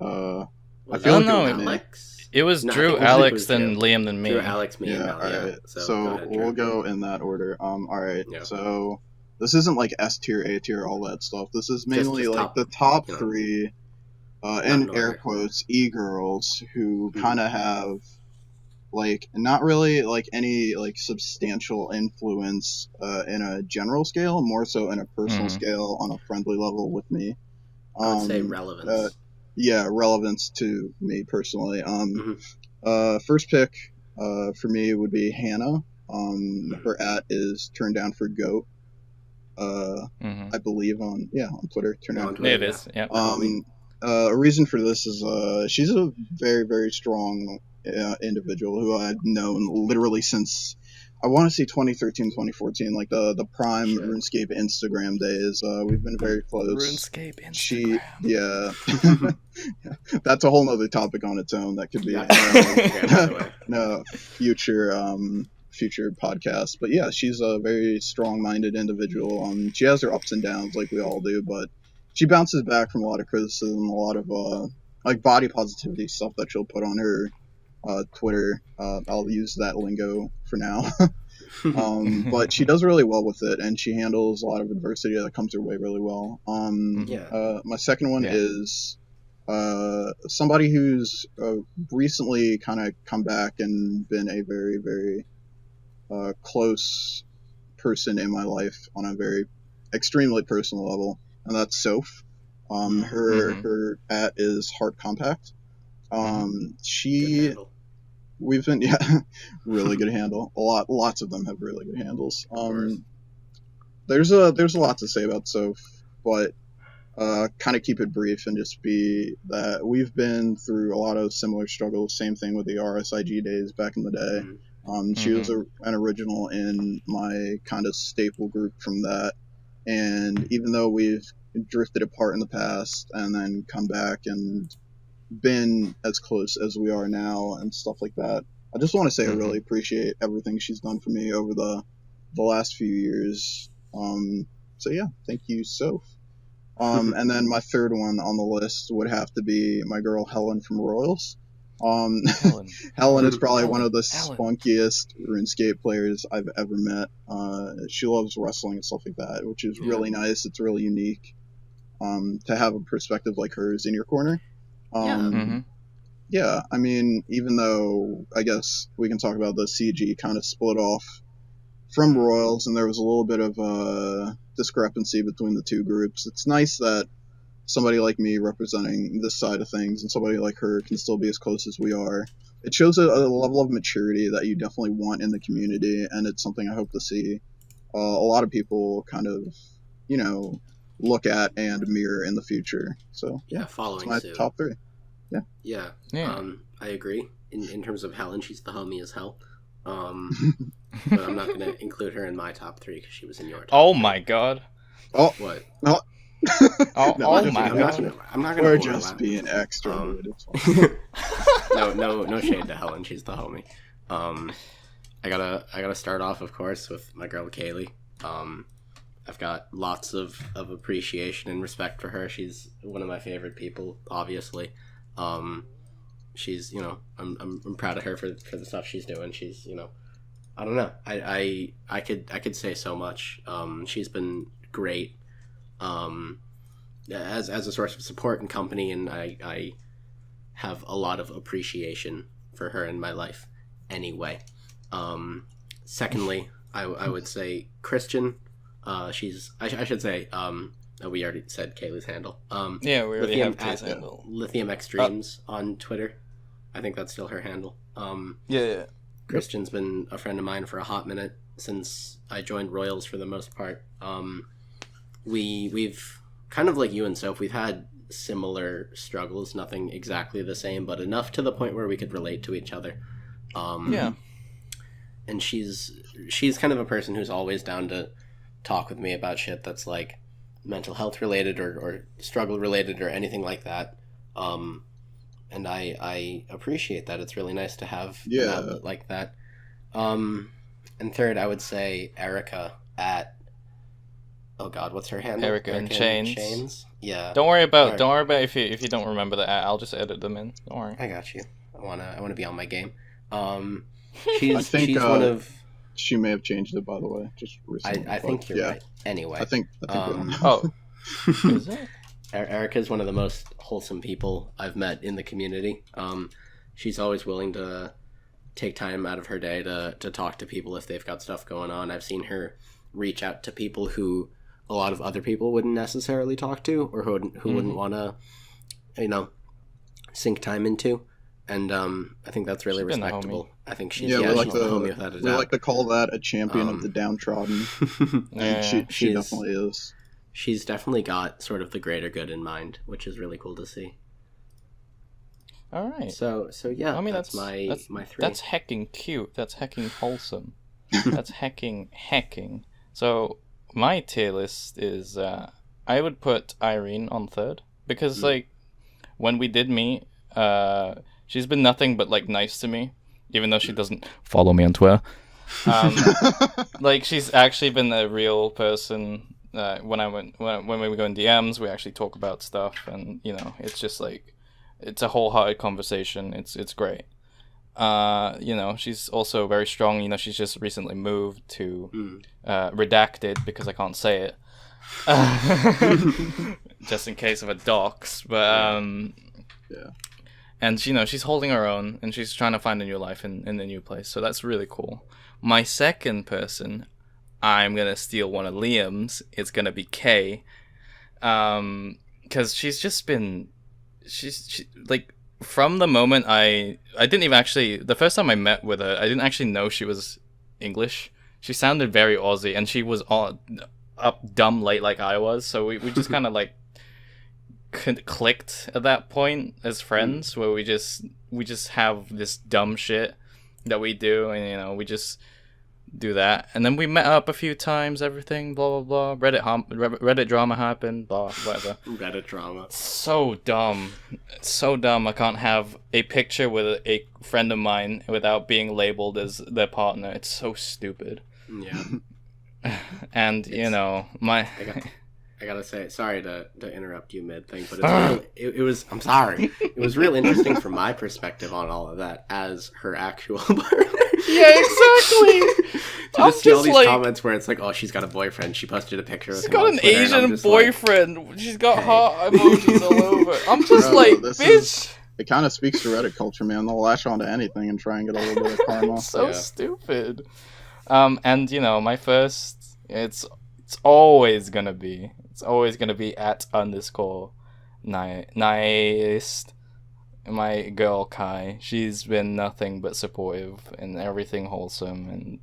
I feel like Alex. It was Drew, Alex, then Liam, then me. Drew, Alex, me, and Mel, alright. So ahead, we'll go in that order. Alright, so this isn't like S tier, A tier, all that stuff. This is mainly just like the top 3, in air quotes, e-girls who kind of have like not really like any like substantial influence in a general scale, more so in a personal scale on a friendly level with me. I would say relevance. Relevance to me personally. First pick for me would be Hannah. Her @ is turned down for goat. I believe on Twitter. Turned down for goat. It is. Yeah. A reason for this is she's a very, very strong individual who I've known literally since I want to say 2013, 2014, like the prime RuneScape Instagram days. We've been very close. RuneScape Instagram. That's a whole nother topic on its own. That could be future podcast. But yeah, she's a very strong-minded individual. She has her ups and downs like we all do, but she bounces back from a lot of criticism, a lot of like body positivity stuff that she'll put on her Twitter. I'll use that lingo for now. But she does really well with it, and she handles a lot of adversity that comes her way really well. My second one is somebody who's recently kind of come back and been a very, very close person in my life on a very extremely personal level, and that's Soph. Her @ is Heart Compact. We've been really good handle. Lots of them have really good handles. There's a lot to say about Soph, but kind of keep it brief and just be that we've been through a lot of similar struggles. Same thing with the RSIG days back in the day. She was an original in my kind of staple group from that, and even though we've drifted apart in the past and then come back and been as close as we are now and stuff like that, I just want to say I really appreciate everything she's done for me over the last few years. So yeah, thank you, Soph. And then my third one on the list would have to be my girl Helen from Royals. Helen is probably one of the spunkiest RuneScape players I've ever met. She loves wrestling and stuff like that, which is really nice. It's really unique to have a perspective like hers in your corner. Yeah, I mean, even though I guess we can talk about the CG kind of split off from Royals, and there was a little bit of a discrepancy between the two groups, it's nice that somebody like me representing this side of things and somebody like her can still be as close as we are. It shows a level of maturity that you definitely want in the community, and it's something I hope to see a lot of people kind of, look at and mirror in the future. So yeah, following my suit. top 3. Yeah. I agree. In terms of Helen, she's the homie as hell. But I'm not going to include her in my top 3 because she was in your top. Oh my god. Oh, what? Oh, oh my god. I'm not going to. We're just being extra. No shade to Helen. She's the homie. I gotta start off, of course, with my girl Kaylee. I've got lots of appreciation and respect for her. She's one of my favorite people, obviously. She's, I'm proud of her for the stuff she's doing. She's, I don't know. I could say so much. She's been great. As a source of support and company, and I have a lot of appreciation for her in my life. Anyway, secondly, I would say Christian. I should say, we already said Kaylee's handle. Yeah, we already have Kaylee's handle. Lithium Extremes on Twitter. I think that's still her handle. Yeah. Christian's been a friend of mine for a hot minute since I joined Royals for the most part. We've kind of like you and Soph, we've had similar struggles, nothing exactly the same, but enough to the point where we could relate to each other. Yeah. And she's kind of a person who's always down to talk with me about shit that's like mental health related or struggle related or anything like that. And I appreciate that. It's really nice to have an outlet like that. And third, I would say Erica at, oh god, what's her handle? Erica in Chains. Yeah. Don't worry about if you don't remember that. I'll just edit them in. Don't worry. I got you. I wanna be on my game. She's one of. She may have changed it, by the way, just recently. I think you're right. Anyway. I think you're right. Oh. Is it? Erica's one of the most wholesome people I've met in the community. She's always willing to take time out of her day to talk to people if they've got stuff going on. I've seen her reach out to people who a lot of other people wouldn't necessarily talk to, or who wouldn't want to, sink time into. And I think that's really respectable. I think she's the homie without a doubt. We like to call that a champion of the downtrodden. And she definitely is. She's definitely got sort of the greater good in mind, which is really cool to see. All right. So yeah, I mean, that's my 3. That's hecking cute. That's hecking wholesome. That's hecking. So my tier list is I would put Irene on 3rd because like when we did meet, she's been nothing but like nice to me, even though she doesn't follow me on Twitter. Like she's actually been a real person. When we go in DMs, we actually talk about stuff, and it's just like it's a wholehearted conversation. It's great. She's also very strong. She's just recently moved to redacted because I can't say it, just in case of a dox. But and she's holding her own, and she's trying to find a new life in the new place. So that's really cool. My second person, I'm gonna steal one of Liam's. It's gonna be Kay, because she's just been, she like from the moment I didn't even actually, the first time I met with her, I didn't actually know she was English. She sounded very Aussie, and she was all up dumb late like I was. So we just kind of like clicked at that point as friends, where we just have this dumb shit that we do, and we just do that. And then we met up a few times, everything, blah blah blah. Reddit drama happened, blah whatever. Reddit drama. So dumb. I can't have a picture with a friend of mine without being labeled as their partner. It's so stupid. Yeah. And I gotta say, sorry to interrupt you mid thing, but it was. I'm sorry. It was real interesting from my perspective on all of that as her actual partner. Yeah, exactly. To just see all these comments where it's like, oh, she's got a boyfriend. She posted a picture. She's got an Asian boyfriend. She's got heart emojis all over. I'm just bitch. it kind of speaks to Reddit culture, man. They'll lash onto anything and try and get a little bit of karma. So stupid. And my first, it's always gonna be at _nice. My girl Kai, she's been nothing but supportive and everything wholesome, and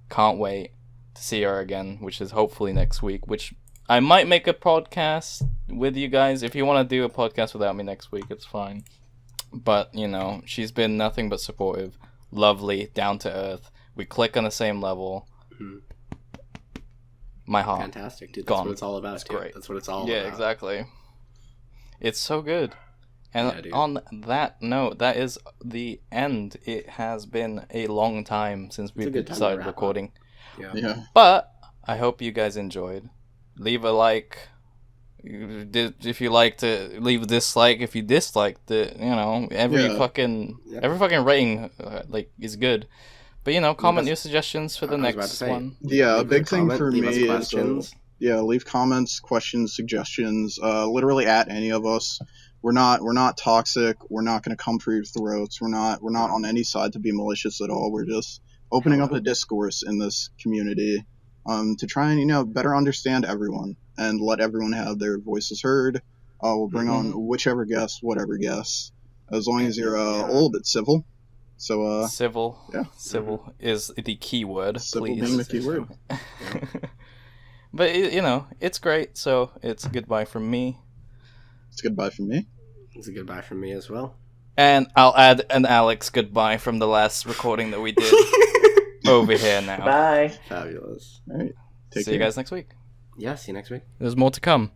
can't wait to see her again, which is hopefully next week, which I might make a podcast with you guys. If you want to do a podcast without me next week, it's fine. But, she's been nothing but supportive, lovely, down to earth. We click on the same level. Mm-hmm. My heart. Fantastic, dude. That's gone. What it's all about. It's dude. great. That's what it's all about. Yeah, exactly. It's so good. And on that note, that is the end. It has been a long time since we've decided recording. Yeah. But I hope you guys enjoyed. Leave a like if you like to. Leave a dislike if you disliked it. Every fucking rating is good. But comment your suggestions for the next one. Yeah, a big thing for me is leave comments, questions, suggestions. Literally at any of us. We're not toxic. We're not going to come for your throats. We're not on any side to be malicious at all. We're just opening up a discourse in this community to try and better understand everyone and let everyone have their voices heard. We'll bring on whichever guest, whatever guest, as long as you're a little bit civil. So civil, civil is the key word. Civil please. being the key word. But it's great. So it's goodbye from me. It's goodbye from me. It's a goodbye from me as well. And I'll add an Alex goodbye from the last recording that we did over here now. Bye. Fabulous. All right. See you guys next week. Yeah, see you next week. There's more to come.